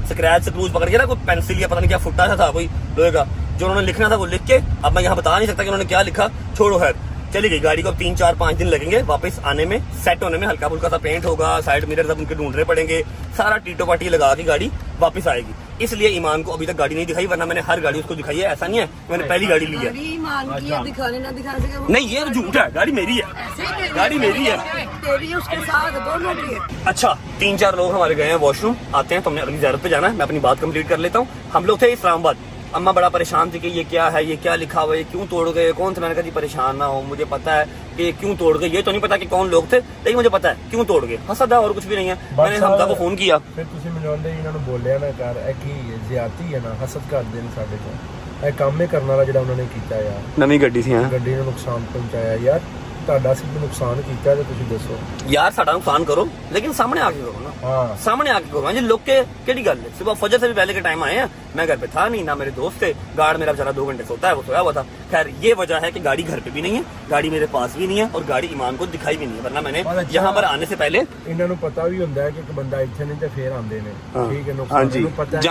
स्क्रैच से क्रूज पकड़ के ना, कोई पेंसिल या पता नहीं क्या फुटा था कोई लोहे का, जो उन्होंने लिखना था वो लिख के, अब मैं यहाँ बता नहीं सकता कि उन्होंने क्या लिखा, छोड़ो है, चली गई गाड़ी को। अब 3-4-5 दिन लगेंगे वापस आने में, सेट होने में, हल्का फुल्का सा पेंट होगा, साइड मिरर सब उनके ढूंढने पड़ेंगे, सारा टीटो पाटी लगा के गाड़ी वापस आएगी। इसलिए ईमान को अभी तक गाड़ी नहीं दिखाई, वरना मैंने हर गाड़ी उसको दिखाई है। ऐसा नहीं है मैंने पहली गाड़ी ली है, गाड़ी ईमान की है, दिखाने ना दिखाने से वो नहीं ये झूठ है, गाड़ी मेरी है, गाड़ी मेरी है। तेरी उसके साथ दोनों की है। अच्छा 3-4 लोग हमारे गए हैं वॉशरूम, आते हैं, तुमने अगली ज़ियारत पे जाना है, मैं अपनी बात कंप्लीट कर लेता हूँ। हम लोग थे इस्लामाबाद, अम्मा बड़ा परेशान थी कि ये क्या है, ये क्या लिखा हुआ है, क्यों तोड़ गए, कौन थे। मैंने कहा जी परेशान ना हो, मुझे पता है कि ये क्यों तोड़ गए, ये तो नहीं पता कि कौन लोग थे, लेकिन मुझे पता है क्यों तोड़ गए। हसद है और कुछ भी नहीं है। मैंने हमजा को फोन किया, ਫਿਰ ਤੁਸੀਂ ਮੈਨੂੰ ਆਂਦੇ ਇਹਨਾਂ ਨੂੰ ਬੋਲਿਆ ਨਾ ਕਰ, ਇਹ ਕੀ ਜ਼ਿਆਦਤੀ ਹੈ ਨਾ, ਹਸਦ ਕਰਦੇ ਨੇ ਸਾਡੇ ਤੋਂ। ਇਹ ਕੰਮ ਹੀ ਕਰਨ ਵਾਲਾ ਜਿਹੜਾ ਉਹਨਾਂ ਨੇ ਕੀਤਾ ਯਾਰ, नवी गड्डी सी हैं ਗੱਡੀ ਨੂੰ ਨੁਕਸਾਨ ਪਹੁੰਚਾਇਆ ਯਾਰ, ਤੁਹਾਡਾ ਸਿਰਫ ਨੁਕਸਾਨ ਕੀਤਾ ਤੇ ਤੁਸੀਂ ਦੱਸੋ। यार साडा नुकसान करो, लेकिन सामने आके करो ना, हाँ सामने आके करो। जी लोग के केड़ी गल है, सुबह फजर से भी पहले के टाइम आए हैं, मैं घर पे था नहीं, ना मेरे दोस्त थे, गार्ड मेरा बेचारा 2 घंटे सोता है, वो सोया हुआ था। खैर ये वजह है कि गाड़ी घर पे भी नहीं है, गाड़ी मेरे पास भी नहीं है, और गाड़ी ईमान को दिखाई भी नहीं है, वरना मैंने यहाँ पर आने से पहले ਇਹਨਾਂ ਨੂੰ ਪਤਾ ਵੀ ਹੁੰਦਾ ਹੈ ਕਿ ਇੱਕ ਬੰਦਾ ਇੱਥੇ ਨਹੀਂ ਤੇ ਫੇਰ ਆਉਂਦੇ ਨੇ, ਠੀਕ ਹੈ। हाँ ਨੁਕਸਾਨ जी ਨੂੰ ਪਤਾ ਹੈ,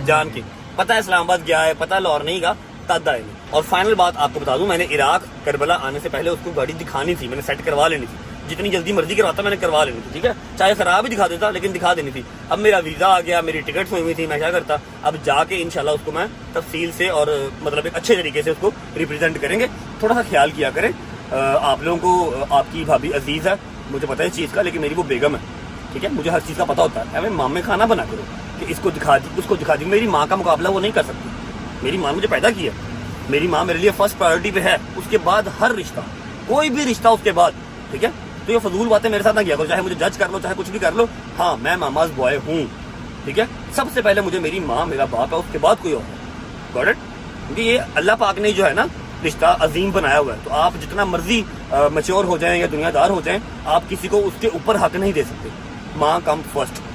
जान के पता है इस्लामाबाद गया है, पता है लाहौर नहीं का तद आए नहीं। और फाइनल बात आपको बता दूं, मैंने इराक करबला आने से पहले उसको गाड़ी दिखानी थी, मैंने सेट करवा लेनी थी, जितनी जल्दी मर्जी करवाता मैंने करवा लेनी थी, ठीक है। चाहे खराब ही दिखा देता लेकिन दिखा देनी थी। अब मेरा वीजा आ गया, मेरी टिकट हुई थी, मैं क्या करता, अब जाके इंशाल्लाह उसको मैं तफसील से और मतलब एक अच्छे तरीके से उसको रिप्रेजेंट करेंगे। थोड़ा सा ख्याल किया करें। आप लोगों को आपकी भाभी अजीज है, मुझे पता है इस चीज़ का, लेकिन मेरी वो बेगम है, ठीक है। मुझे हर चीज़ का पता होता है। हमें माँ में खाना बना करो कि इसको दिखा दी, उसको दिखा दी। मेरी माँ का मुकाबला वो नहीं कर सकती, मेरी माँ मुझे पैदा की है, मेरी माँ मेरे लिए फर्स्ट प्रायोरिटी पे है, उसके बाद हर रिश्ता, कोई भी रिश्ता उसके बाद, ठीक है। तो ये फजूल बातें मेरे साथ ना किया करो, चाहे मुझे जज कर लो, चाहे कुछ भी कर लो। हाँ मैं मामाज बॉय हूँ, ठीक है। सबसे पहले मुझे मेरी माँ, मेरा बाप है, उसके बाद कोई और है, गॉट इट। क्योंकि ये अल्लाह पाक ने जो है ना रिश्ता अजीम बनाया हुआ है, तो आप जितना मर्जी मैच्योर हो जाएं या दुनियादार हो जाएं, आप किसी को उसके ऊपर हक नहीं दे सकते। माँ कम फर्स्ट,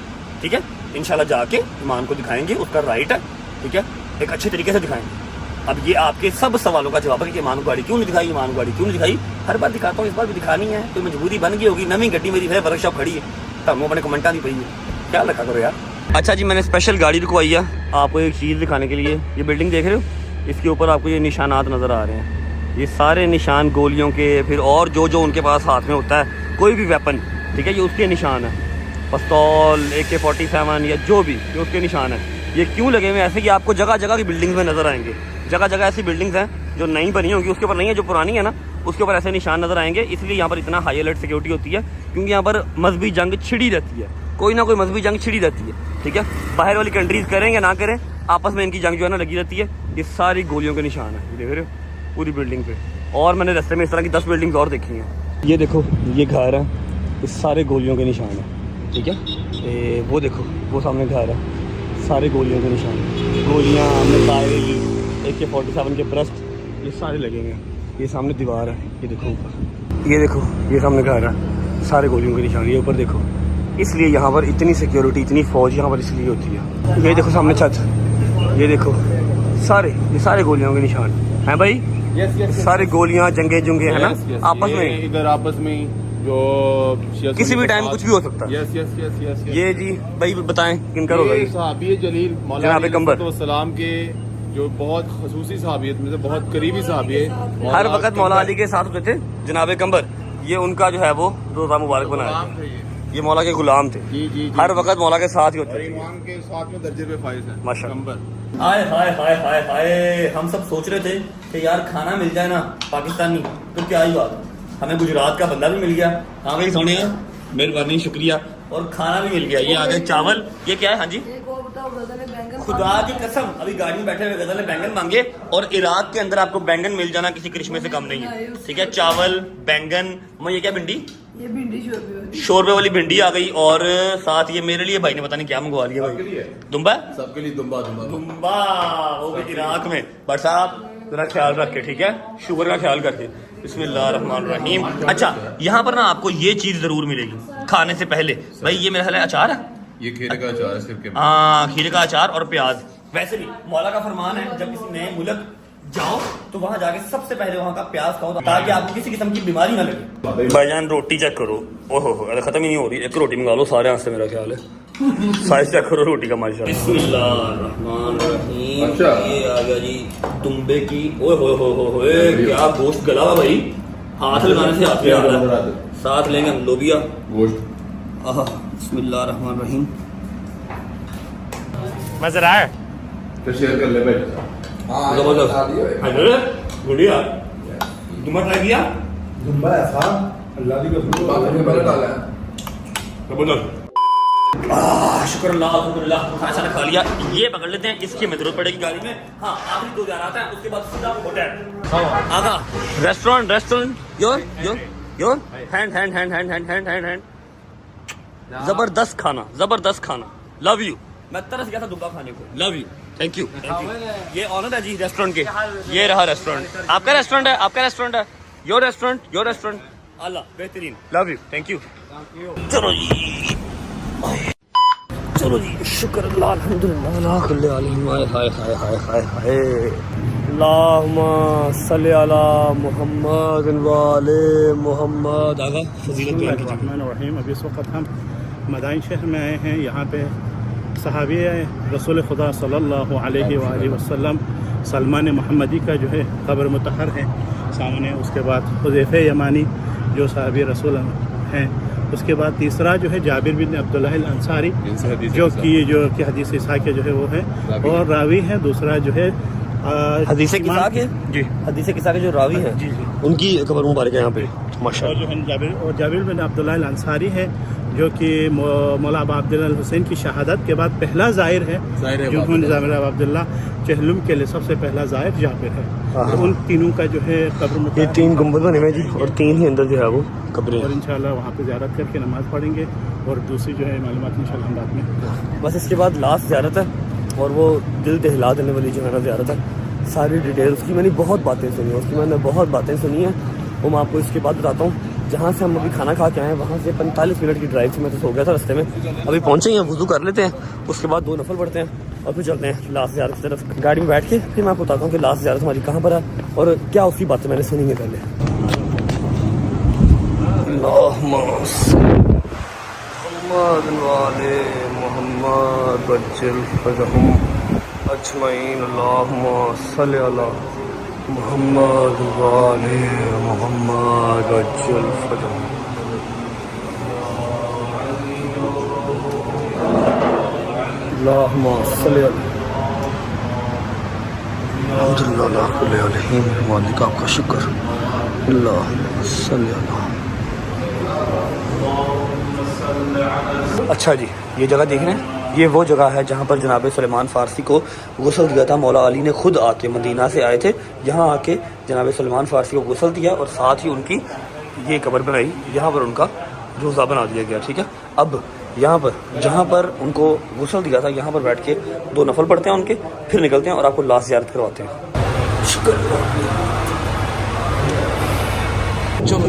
ठीक है। इंशाल्लाह जाके ईमान को दिखाएंगे, उसका राइट है, ठीक है, एक अच्छे तरीके से दिखाएंगे। अब ये आपके सब सवालों का जवाब है कि ईमान को गाड़ी क्यों नहीं दिखाई, ईमान को गाड़ी क्यों नहीं दिखाई। हर बार दिखाता हूँ, इस बार भी दिखानी है, कोई मजबूरी बन गई होगी। नवी गड्डी मेरी है, वर्कशॉप खड़ी है, तब अपने कमेंटा नहीं पई है, ख्याल रखा करो यार। अच्छा जी, मैंने स्पेशल गाड़ी रुकवाई है आपको एक चीज़ दिखाने के लिए। ये बिल्डिंग देख रहे हो, इसके ऊपर आपको ये निशानात नज़र आ रहे हैं, ये सारे निशान गोलियों के, फिर और जो जो उनके पास हाथ में होता है कोई भी वेपन, ठीक है, ये उसके निशान है। पिस्तौल, AK-47 या जो भी, ये उसके निशान है। ये क्यों लगे हुए ऐसे कि आपको जगह जगह की बिल्डिंग्स में नज़र आएंगे। जगह जगह ऐसी बिल्डिंग्स हैं जो नई बनी होंगी, उसके ऊपर नहीं है, जो पुरानी है ना उसके ऊपर ऐसे निशान नज़र आएंगे। इसलिए यहाँ पर इतना हाई अलर्ट सिक्योरिटी होती है, क्योंकि यहाँ पर मजहबी जंग छिड़ी रहती है, कोई ना कोई मजहबी जंग छिड़ी रहती है, ठीक है। बाहर वाली कंट्रीज़ करें या ना करें, आपस में इनकी जंग जो है ना लगी रहती है। ये सारी गोलियों के निशान है, देख रहे हो पूरी बिल्डिंग पे। और मैंने रास्ते में इस तरह की 10 बिल्डिंग्स और देखी हैं। ये देखो, ये घर है, ये सारे गोलियों के निशान है, ठीक है। वो देखो, वो सामने घर है, सारे गोलियों के निशान, गोलियाँ, मिसाइल, AK-47 के ब्रस्ट, ये सारे लगेंगे। ये सामने दीवार है, ये देखो ऊपर, ये देखो, ये सामने घर है, सारे गोलियों के निशान, ये ऊपर देखो। इसलिए यहाँ पर इतनी सिक्योरिटी, इतनी फौज यहाँ पर इसलिए होती है। ये देखो सामने छत, ये देखो ये सारे गोलियों के निशान हैं भाई। सारे गोलियाँ, जंगे जुंगे है ना आपस में, इधर आपस में जो किसी भी टाइम कुछ भी हो सकता है। Yes yes yes yes. ये जी भाई बताएं किन करो भाई। सहाबी जलील जनाब कंबर सलाम के जो बहुत खसूसी सहाबियत में से बहुत करीबी सहाबी है, हर वक्त मौला अली के साथ होते थे जनाब कंबर। ये उनका जो है वो रोजा मुबारक बनाया, ये मौला के गुलाम थे, जी हर वक्त मौला के साथ ही होते थे, ईमान के साथ में दर्जे पे फाइज है माशाअल्लाह। हाय हाय हाय हाय हाय, हम सब सोच रहे थे कि यार खाना मिल जाए ना पाकिस्तानी, तो क्या ही बात, हमें गुजरात का बंदा भी मिल गया। हाँ भाई सोने, मेहरबानी, शुक्रिया। और खाना भी मिल गया। ये आ गए चावल, ये क्या है? हाँ जी, एक और बताओ, गजल है बैंगन। खुदा की कसम अभी गाड़ी में बैठे हुए गजल ने बैंगन मांगे, और इराक के अंदर आपको बैंगन मिल जाना किसी करिश्मे से कम नहीं है। ठीक है, चावल, बैंगन, ये क्या भिंडी? ये भिंडी शोरबे वाली। शोरबे वाली भिंडी आ गई, और साथ ये मेरे लिए भाई ने पता नहीं क्या मंगवा लिया भाई। दुम्बा, सबके लिए दुम्बा दुम्बा दुम्बा वो भी इराक में। बट साहब जरा ख्याल रख के, ठीक है, शुगर का ख्याल करके। बिस्मिल्लाहिर्रहमानिर्रहीम। अच्छा, यहाँ पर ना आपको ये चीज जरूर मिलेगी खाने से पहले भाई। ये मेरा ख्याल है अचार है, ये खीरे का अचार है सिर्फ के हाँ, खीरे का अचार और प्याज। वैसे भी मौला का फरमान है, जब किसी नए मुल्क जाओ तो वहां जाके सबसे पहले वहां का प्याज खाओ, ताकि आपको किसी किस्म की बीमारी ना लगे। भाईजान रोटी चेक करो, ओहो अरे खत्म ही नहीं हो रही। एक रोटी मंगा लो सारे हाथ से, मेरा ख्याल है। साइज चेक करो रोटी का माशाल्लाह। बिस्मिल्लाहिर्रहमानिर्रहीम। अच्छा। ये आ गया जी दुम्बे की, ओए होए क्या गोश्त गला हुआ भाई, हाथ लगाने से हाथ आ रहा है। साथ लेंगे हम लोबिया गोश्त। आहा, बिस्मिल्लाहिर्रहमानिर्रहीम। मजा आया? तो शेयर कर ले भाई। गुड़िया दुम्बा ट्राई किया? दुम्बा ऐसा अल्लाह की कसम पहले डाला है। शुक्र अल्लाह, खाना खा लिया। ये पकड़ लेते हैं, इसकी हमें जरूरत पड़ेगी गाड़ी में। हाँ, आखिरी 2 आता है, उसके बाद सीधा hotel Agha restaurant. Your hand. जबरदस्त खाना। Love you. मैं तरस गया था दुब्बा खाने को। Love you, thank you. ये ऑनर है जी रेस्टोरेंट के। ये रहा रेस्टोरेंट। आपका रेस्टोरेंट है। Your restaurant. अल्लाह बेहतरीन। Love you, thank you. चलो जी शुक्र अल्लाह, अल्हम्दुलिल्लाह अला कुल्ली हाल। हाय अल्लाहुम्मा सल्ली अला मुहम्मद व आले मुहम्मद। आगा फजीलत बयान कीजिए। बिस्मिल्लाहिर्रहमानिर्रहीम। अभी इस वक्त हम मदाइन शहर में आए हैं। यहाँ पे सहाबी रसूल खुदा सल्लल्लाहु अलैहि वसल्लम सलमान मोहम्मदी का जो है कब्र मुतहर है सामने। उसके बाद हुज़ैफ़ा यमानी जो सहाबी रसूल हैं। उसके बाद तीसरा जो है जाबिर बिन अब्दुल्लाह अल अंसारी, जो कि हदीस ईसा के जो है वो है और रावी है। दूसरा जो है हदीस किसा के जी, हदीस किसा के जो रावी हैं, जी जी, उनकी कब्र मुबारक है यहाँ पे माशाअल्लाह। और जो है जाबिर बिन अब्दुल्लाह अल अंसारी है, जो कि मौला अबा अब्दुल्लाह हुसैन की शहादत के बाद पहला ज़ाहिर है। जो जाबिर अब्दुल्ला चहलुम के लिए सबसे पहला ज़ाहिर जाबिर है। तो उन तीनों का जो है कब्र, ये 3 गुंबद बने हुए जी, और 3 ही अंदर जो है वो कब्रें। और इंशाल्लाह वहाँ पे ज़ियारत करके नमाज़ पढ़ेंगे, और दूसरी जो है मालूमात इंशाल्लाह हम बाद में। बस इसके बाद लास्ट ज़ियारत है, और वो दिल दहला देने वाली जो है ना ज़ियारत है। सारी डिटेल्स की मैंने बहुत बातें सुनी है, उसकी मैंने बहुत बातें सुनी है, वो मैं आपको इसके बाद बताता हूँ। जहाँ से हम अभी खाना खा के आए हैं वहाँ से 45 मिनट की ड्राइव थी, मैं तो सो गया था रास्ते में। अभी पहुँचे हैं, वुज़ू कर लेते हैं, उसके बाद 2 नफल पढ़ते हैं और फिर चलते हैं लास्ट ज़ियारत की तरफ। गाड़ी में बैठ के फिर मैं आपको बताता हूँ कि लास्ट ज़ियारत हमारी कहाँ पर है और क्या उसकी बातें मैंने सुनी है पहले। मोहम्मद वाले मोहम्मद अज्जल फजल। अल्लाहुम्मा सल्ली अल्हम्दुलिल्लाह कुल्ले अलैहिम। मालिक आपका शुक्र। अल्लाहुम्मा सल्ली अल्लाह। अच्छा जी, ये जगह देख रहे हैं, ये वो जगह है जहाँ पर जनाब सुलेमान फ़ारसी को गुस्ल दिया था। मौला अली ने खुद आके मदीना से आए थे, यहाँ आके जनाब सुलेमान फ़ारसी को गुस्ल दिया और साथ ही उनकी ये कब्र बनाई, यहाँ पर उनका रोज़ा बना दिया गया। ठीक है, अब यहाँ पर जहाँ पर उनको गुस्ल दिया था, यहाँ पर बैठ के 2 नफल पढ़ते हैं उनके, फिर निकलते हैं और आपको लास्ट ज़ियारत करवाते हैं। शुक्र। चलो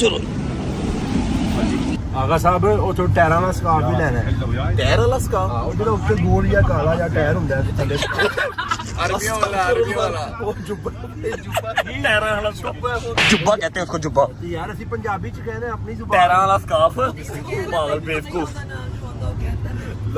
चलो ਆਗਾ ਸਾਹਿਬ ਉਹ ਤੋਂ ਟਾਇਰਾਂ ਦਾ ਸਕਾਫ ਵੀ ਲੈਣਾ ਹੈ। ਟਾਇਰ ਵਾਲਾ ਸਕਾਫ? ਉਹ ਜਿਹੜਾ ਉੱਤੇ ਗੋਲ ਜਾਂ ਕਾਲਾ ਜਾਂ ਟਾਇਰ ਹੁੰਦਾ ਹੈ ਥੱਲੇ। अरबिया वाला ਉਹ ਜੁੱਬਾ टैरा वाला जुब्बा कहते हैं उसको, जुब्बा। ਯਾਰ ਅਸੀਂ ਪੰਜਾਬੀ ਚ ਕਹਿੰਦੇ ਆਪਣੀ ਜ਼ੁਬਾਨ। टैरा वाला स्काफ, पागल बेवकूफ।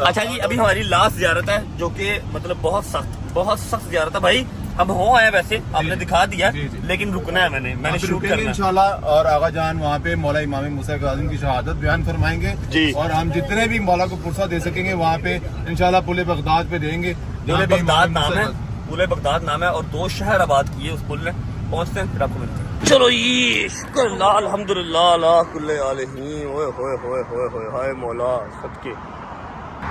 अच्छा जी, अभी हमारी लास्ट ज़ियारत है, जो कि मतलब बहुत सख्त ज़ियारत है भाई। हम हो आए वैसे, आपने दिखा दिया, लेकिन रुकना है, मैंने शूट करना है इंशाल्लाह। और आगा जान वहाँ पे मौला इमाम मूसा काज़िम की शहादत बयान फरमाएंगे जी। और हम जितने भी मौला को पुरसा दे सकेंगे वहाँ पे इंशाल्लाह पुल बगदाद पे देंगे, पुल बगदाद नाम है, पुल बगदाद नाम है और 2 शहर आबाद किए उस पुल ने। पहुंचते हैं फिर आपको मिलते हैं। चलो ये शुक्र अल्हम्दुलिल्लाह ला कुल्ले आलहीन, ओए होए होए होए होए हाय मौला सबके।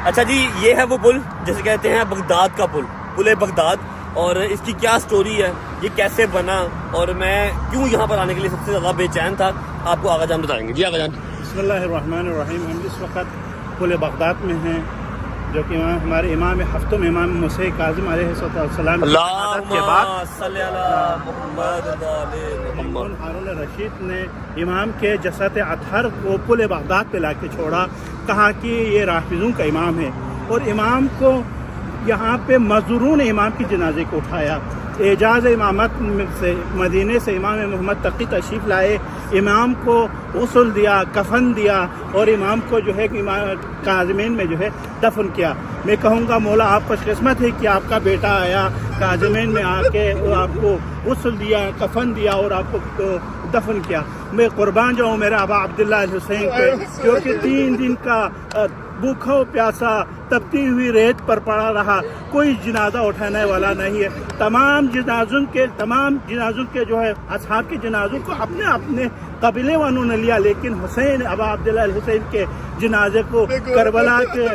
अच्छा जी, ये है वो पुल जैसे कहते हैं बगदाद का पुल, पुल बगदाद। और इसकी क्या स्टोरी है, ये कैसे बना और मैं क्यों यहाँ पर आने के लिए सबसे ज़्यादा बेचैन था, आपको आगा जान बताएंगे। जी आगा जान। बिस्मिल्लाहिर्रहमानिर्रहीम। हम इस वक्त पुल बगदाद में हैं, जो कि हमारे इमाम हफ्तों में इमाम मूसा काज़िम अलैहिस्सलाम के बाद हारून रशीद ने इमाम के जसद अतहर को पुल बगदाद पे ला के छोड़ा। कहा कि ये राफिज़ों का इमाम है और इमाम को यहाँ पे मज़दूरों ने इमाम की जनाजे को उठाया। एजाज़ इमामत से मदीने से इमाम मोहम्मद तकी तशरीफ़ लाए, इमाम को गुस्ल दिया, कफन दिया और इमाम को जो है काज़िमीन में जो है दफन किया। मैं कहूँगा मौला आप खुशकिस्मत है कि आपका बेटा आया काज़िमीन में आके आपको गुस्ल दिया, कफन दिया और आपको दफन किया। मैं कुर्बान जाऊँ मेरा अबा अब्दुल्लाह हुसैन पे, जो कि 3 दिन का भूखा प्यासा तपती हुई रेत पर पड़ा रहा, कोई जनाजा उठाने वाला नहीं है। तमाम जनाजों के जो है असहाब के जनाजों को अपने अपने कबीले वालों ने लिया, लेकिन हुसैन अबा अब्दुल्लाह हुसैन के जनाजे को करबला के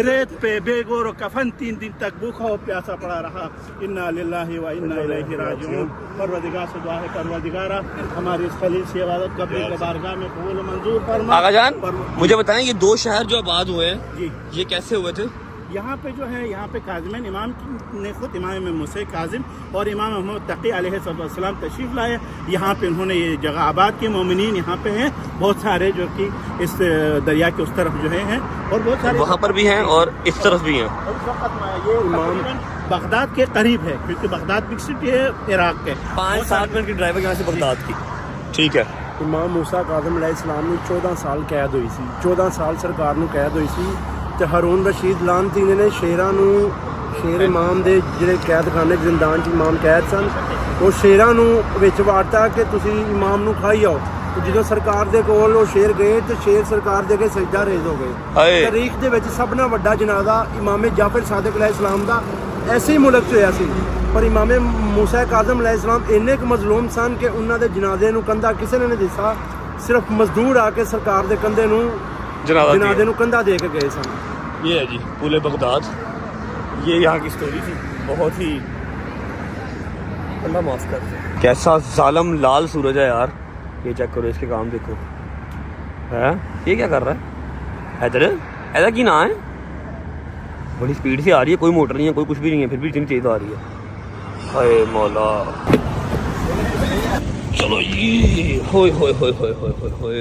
रेत पे बेगौर कफन 3 दिन तक भूखा और प्यासा पड़ा रहा। इन्ना लिल्लाहि व इन्ना इलैहि राजिऊन। परवरदिगार से दुआ है, परवरदिगारा हमारी इस खलील से इबादत कब्र के बारगाह में कबूल मंजूर फरमा। आगा जान मुझे बताएं, ये 2 शहर जो आबाद हुए हैं जी, ये कैसे हुए थे? यहाँ पे जो है, यहाँ पे काज़िमीन इमाम ने खुद इमाम मूसा काज़िम और इमाम मोहम्मद तकी अलैहिस्सलाम तशरीफ़ लाए। यहाँ पे उन्होंने ये जगह आबाद की। मोमिनीन यहाँ पे हैं बहुत सारे, जो कि इस दरिया के उस तरफ जो हैं और बहुत सारे वहाँ पर भी हैं और इस तरफ भी हैं। ये इमाम बगदाद के करीब है, क्योंकि बगदाद बिग सिटी है इराक के। 5-7 मिनट की ड्राइव यहाँ से बगदाद की। ठीक है। इमाम मूसा काज़िम अलैहिस्सलाम ਨੂੰ 14 ਸਾਲ ਕੈਦ ਹੋਈ ਸੀ। 14 ਸਾਲ ਸਰਕਾਰ ਨੂੰ ਕੈਦ ਹੋਈ ਸੀ ਤੇ ਹਾरून ਰਸ਼ੀਦ ਲਾਨਤੀ ਨੇ ਸ਼ੇਰਾਂ ਨੂੰ, ਸ਼ੇਰ ਇਮਾਮ ਦੇ ਜਿਹੜੇ ਕੈਦਖਾਨੇ ਜ਼ਿੰਦਾਨ 'ਚ ਇਮਾਮ ਕੈਦ ਸਨ, ਉਹ ਸ਼ੇਰਾਂ ਨੂੰ ਵਿੱਚ ਵਾਰਤਾ ਕਿ ਤੁਸੀਂ ਇਮਾਮ ਨੂੰ ਖਾਈ ਆਓ। ਤੇ ਜਦੋਂ ਸਰਕਾਰ ਦੇ ਕੋਲ ਉਹ ਸ਼ੇਰ ਗਏ ਤੇ ਸ਼ੇਰ ਸਰਕਾਰ ਦੇ ਅੱਗੇ ਸਜਦਾ ਰੇਜ਼ ਹੋ ਗਏ। ਤਾਰੀਖ ਦੇ ਵਿੱਚ ਸਭ ਨਾਲੋਂ ਵੱਡਾ ਜਨਾਜ਼ਾ ਇਮਾਮ ਜਾਫਰ ਸਾਦਿਕ अलैहिस्सलाम ਦਾ ਐਸੇ ਹੀ ਮੁਲਕ 'ਚ ਹੋਇਆ ਸੀ। ਪਰ ਇਮਾਮ मूसा काज़िम अलैहिस्सलाम ਇੰਨੇ ਕੁ ਮਜ਼ਲੂਮ ਸਨ ਕਿ ਉਹਨਾਂ ਦੇ ਜਨਾਜ਼ੇ ਨੂੰ ਕੰਧਾ ਕਿਸੇ ਨੇ ਨਹੀਂ ਦਿੱਤਾ। ਸਿਰਫ ਮਜ਼ਦੂਰ ਆ ਕੇ ਸਰਕਾਰ ਦੇ ਕੰਧੇ ਨੂੰ जनाजे ਨੂੰ कंधा दे के गए सन। ये है जी पुल बगदाद, ये यहाँ की स्टोरी थी। बहुत ही अल्लाह माफ कर। कैसा जालम लाल सूरज है यार, ये चेक करो, इसके काम देखो है। ये क्या कर रहा है इधर? ऐसा की ना है, बड़ी स्पीड से आ रही है, कोई मोटर नहीं है, कोई कुछ भी नहीं है, फिर भी इतनी तेज आ रही है। हाय मौला। चलो ये होए होए होए होए होए होए होए।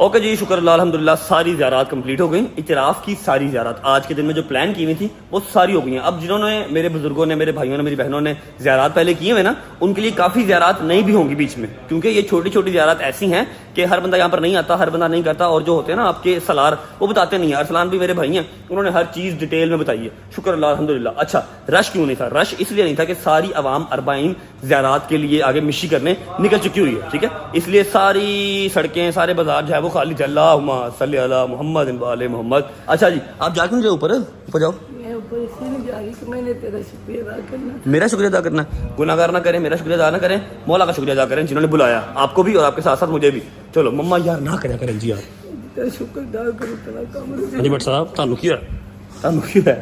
ओके जी, शुक्र अल्लाह अल्हम्दुलिल्लाह सारी ज़ियारत कंप्लीट हो गई। इतराफ़ की सारी ज़ियारत आज के दिन में जो प्लान की हुई थी वो सारी हो गई हैं। अब जिन्होंने, मेरे बुजुर्गों ने, मेरे भाइयों ने, मेरी बहनों ने ज़ियारत पहले किए हुए ना, उनके लिए काफ़ी ज़ियारत नहीं भी होंगी बीच में, क्योंकि ये छोटी छोटी ज़ियारत ऐसी हैं कि हर बंदा यहाँ पर नहीं आता, हर बंदा नहीं करता। और जो होते हैं ना आपके सलार, वो बताते नहीं है। अरसलान भी मेरे भाई हैं, उन्होंने हर चीज़ डिटेल में बताई है। शुक्र अल्लाह अल्हम्दुलिल्लाह। अच्छा, रश क्यों नहीं था? रश इसलिए नहीं था कि सारी आवाम अरबाइन ज़ियारत के लिए आगे मिशी करने निकल चुकी हुई है, ठीक है। इसलिए सारी सड़कें, सारे बाजार जो है वो खाली थे। अल्लाहुम्मा सल्ली अला मुहम्मद व आले मोहम्मद। अच्छा जी, आप जा क्यों जाओ ऊपर जाओ? मैं ऊपर इसलिए नहीं जा रही कि मैंने तेरा शुक्रिया अदा करना। मेरा शुक्रिया अदा करना, गुनाहगार ना करें, मेरा शुक्रिया अदा ना करें, मौला का शुक्रिया अदा करें जिन्होंने बुलाया आपको भी और आपके साथ साथ मुझे भी। चलो मम्मा यार ना करें करें जी, आप तेरा शुक्र अदा करो, तेरा काम। जी भट्ट साहब तानू की है।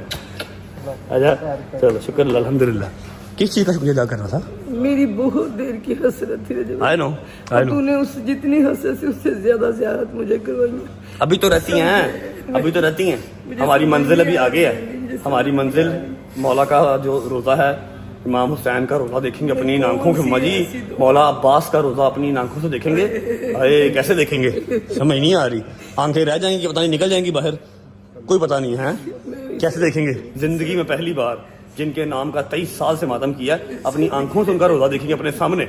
अच्छा चलो शुक्र अल्हम्दुलिल्लाह। किस चीज़ का शुक्रिया अदा करना था? मेरी बहुत देर की हसरत थी रजब। आई नो तूने उस जितनी हसरत थी उससे ज्यादा ज़ियारत मुझे करवाई। अभी तो रहती हैं, अभी तो रहती हैं। हमारी मंजिल अभी आगे है। हमारी मंजिल मौला का जो रोज़ा है, इमाम हुसैन का रोज़ा देखेंगे अपनी आंखों के। मजी मौला अब्बास का रोज़ा अपनी आंखों से देखेंगे। अरे कैसे देखेंगे, समझ नहीं आ रही। आंखें रह जाएंगी कि पता नहीं निकल जाएंगी बाहर, कोई पता नहीं है कैसे देखेंगे। जिंदगी में पहली बार जिनके नाम का 23 साल से मातम किया, अपनी आंखों से उनका रोज़ा देखेंगे अपने सामने।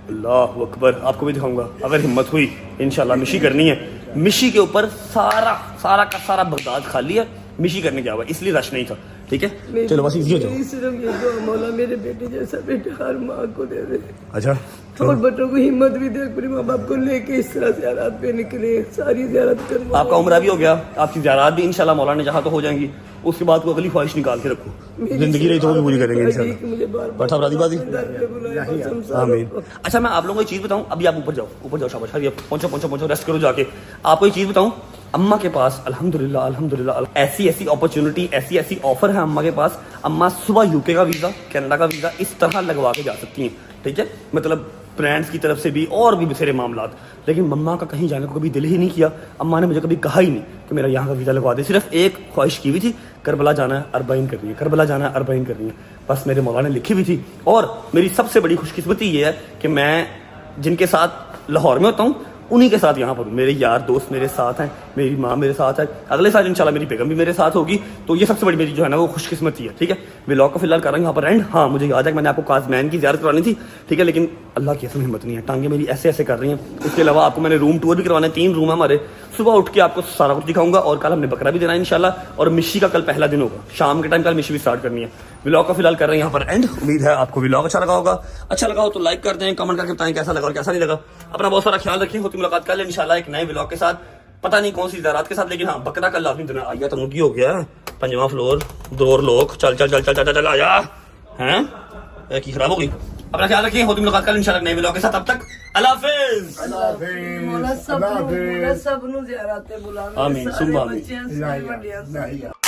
अल्लाह अकबर। आपको भी दिखाऊंगा अगर हिम्मत हुई इंशाल्लाह। मिशी करनी है, मिशी के ऊपर सारा का सारा बगदाद खाली है, मिशी करने क्या हुआ, इसलिए रश नहीं था। ठीक है, चलो बस इजी हो जाओ। सिर्फ ये दुआ मौला मेरे बेटे जैसा बेटा हर माँ को दे दे, अच्छा और बच्चों को हिम्मत भी दे अपने माँ बाप को लेके इस तरह ज़ियारत पे निकले, सारी ज़ियारत करवा। आपका उम्र भी हो गया, आपकी ज़ियारत भी इंशाल्लाह मौला ने जहाँ तो हो जाएंगी। उसके बाद को अगली ख्वाहिश निकाल के रखो, जिंदगी रही तो वो भी पूरी करेंगे इंशाल्लाह। बट साहब राजीबाजी आमीन। अच्छा मैं आप लोगों को एक चीज़ बताऊं, अभी आप ऊपर जाओ शाबाश, अभी पहुंचो रेस्ट करो जाके। आपको एक चीज़ बताऊं, अम्मा के पास अल्हम्दुलिल्लाह ऐसी अपॉर्चुनिटी, ऐसी ऑफर है अम्मा के पास। अम्मा सुबह यूके का वीज़ा, कनाडा का वीज़ा इस तरह लगवा के जा सकती हैं, ठीक है, मतलब फ्रेंड्स की तरफ से भी और भी बथेरे मामलात। लेकिन मम्मा का कहीं जाने को कभी दिल ही नहीं किया। अम्मा ने मुझे कभी कहा ही नहीं कि मेरा यहाँ का वीज़ा लगवा दे। सिर्फ एक ख्वाहिश की हुई थी, करबला जाना है, अरबाइन करनी है, करबला जाना है, अरबाइन करनी है, बस मेरे मौला ने लिखी हुई थी। और मेरी सबसे बड़ी खुशकिस्मती ये है कि मैं जिनके साथ लाहौर में होता हूँ उन्हीं के साथ यहाँ पर हूँ। मेरे यार दोस्त मेरे साथ हैं, मेरी माँ मेरे साथ है, अगले साल इंशाल्लाह मेरी बेगम भी मेरे साथ होगी। तो ये सबसे बड़ी मेरी जो है ना वो खुशकिस्मती है, ठीक है। व्लॉग को फिलहाल कर रहा हूँ यहाँ पर एंड। हाँ मुझे याद है कि मैंने आपको काजमैन की ज़ियारत करवानी थी, ठीक है, लेकिन अल्लाह की असम हिम्मत नहीं है, टांगे मेरी ऐसे करनी है। उसके अलावा आपको मैंने रूम टूर भी करवाना है, 3 रूम है हमारे। सुबह उठ के आपको सारा कुछ दिखाऊंगा, और कल हमने बकरा भी देना है इंशाल्लाह, और मिशी का कल पहला दिन होगा, शाम के टाइम कल मिशी भी स्टार्ट करनी है। व्लॉग का फिलहाल कर रहे हैं यहाँ पर एंड। उम्मीद है आपको व्लॉग अच्छा लगा होगा। अच्छा लगा हो तो लाइक कर दें, कमेंट करके बताएं कैसा लगा और कैसा नहीं लगा। अपना बहुत सारा ख्याल रखें, होती मुलाकात कर लें इंशाल्लाह एक नए व्लॉग के साथ, पता नहीं कौन सी ज़ियारत के साथ, लेकिन हाँ बकरा कल लाजमी देना। आया तो मुर्गी हो गया, 5वां फ्लोर, 2 लोग, चल आया हैं की खराब हो गई। अपना ख्याल रखिए, होती मुलाकात कर इंशाल्लाह नए व्लॉग के साथ। अब तक अल्लाह हाफिज़। मौला सब नु ज़ियारत पे बुलावे, आमीन, सारे सुम्मा आमीन। बच्चे हैं, सारे वड्डियां।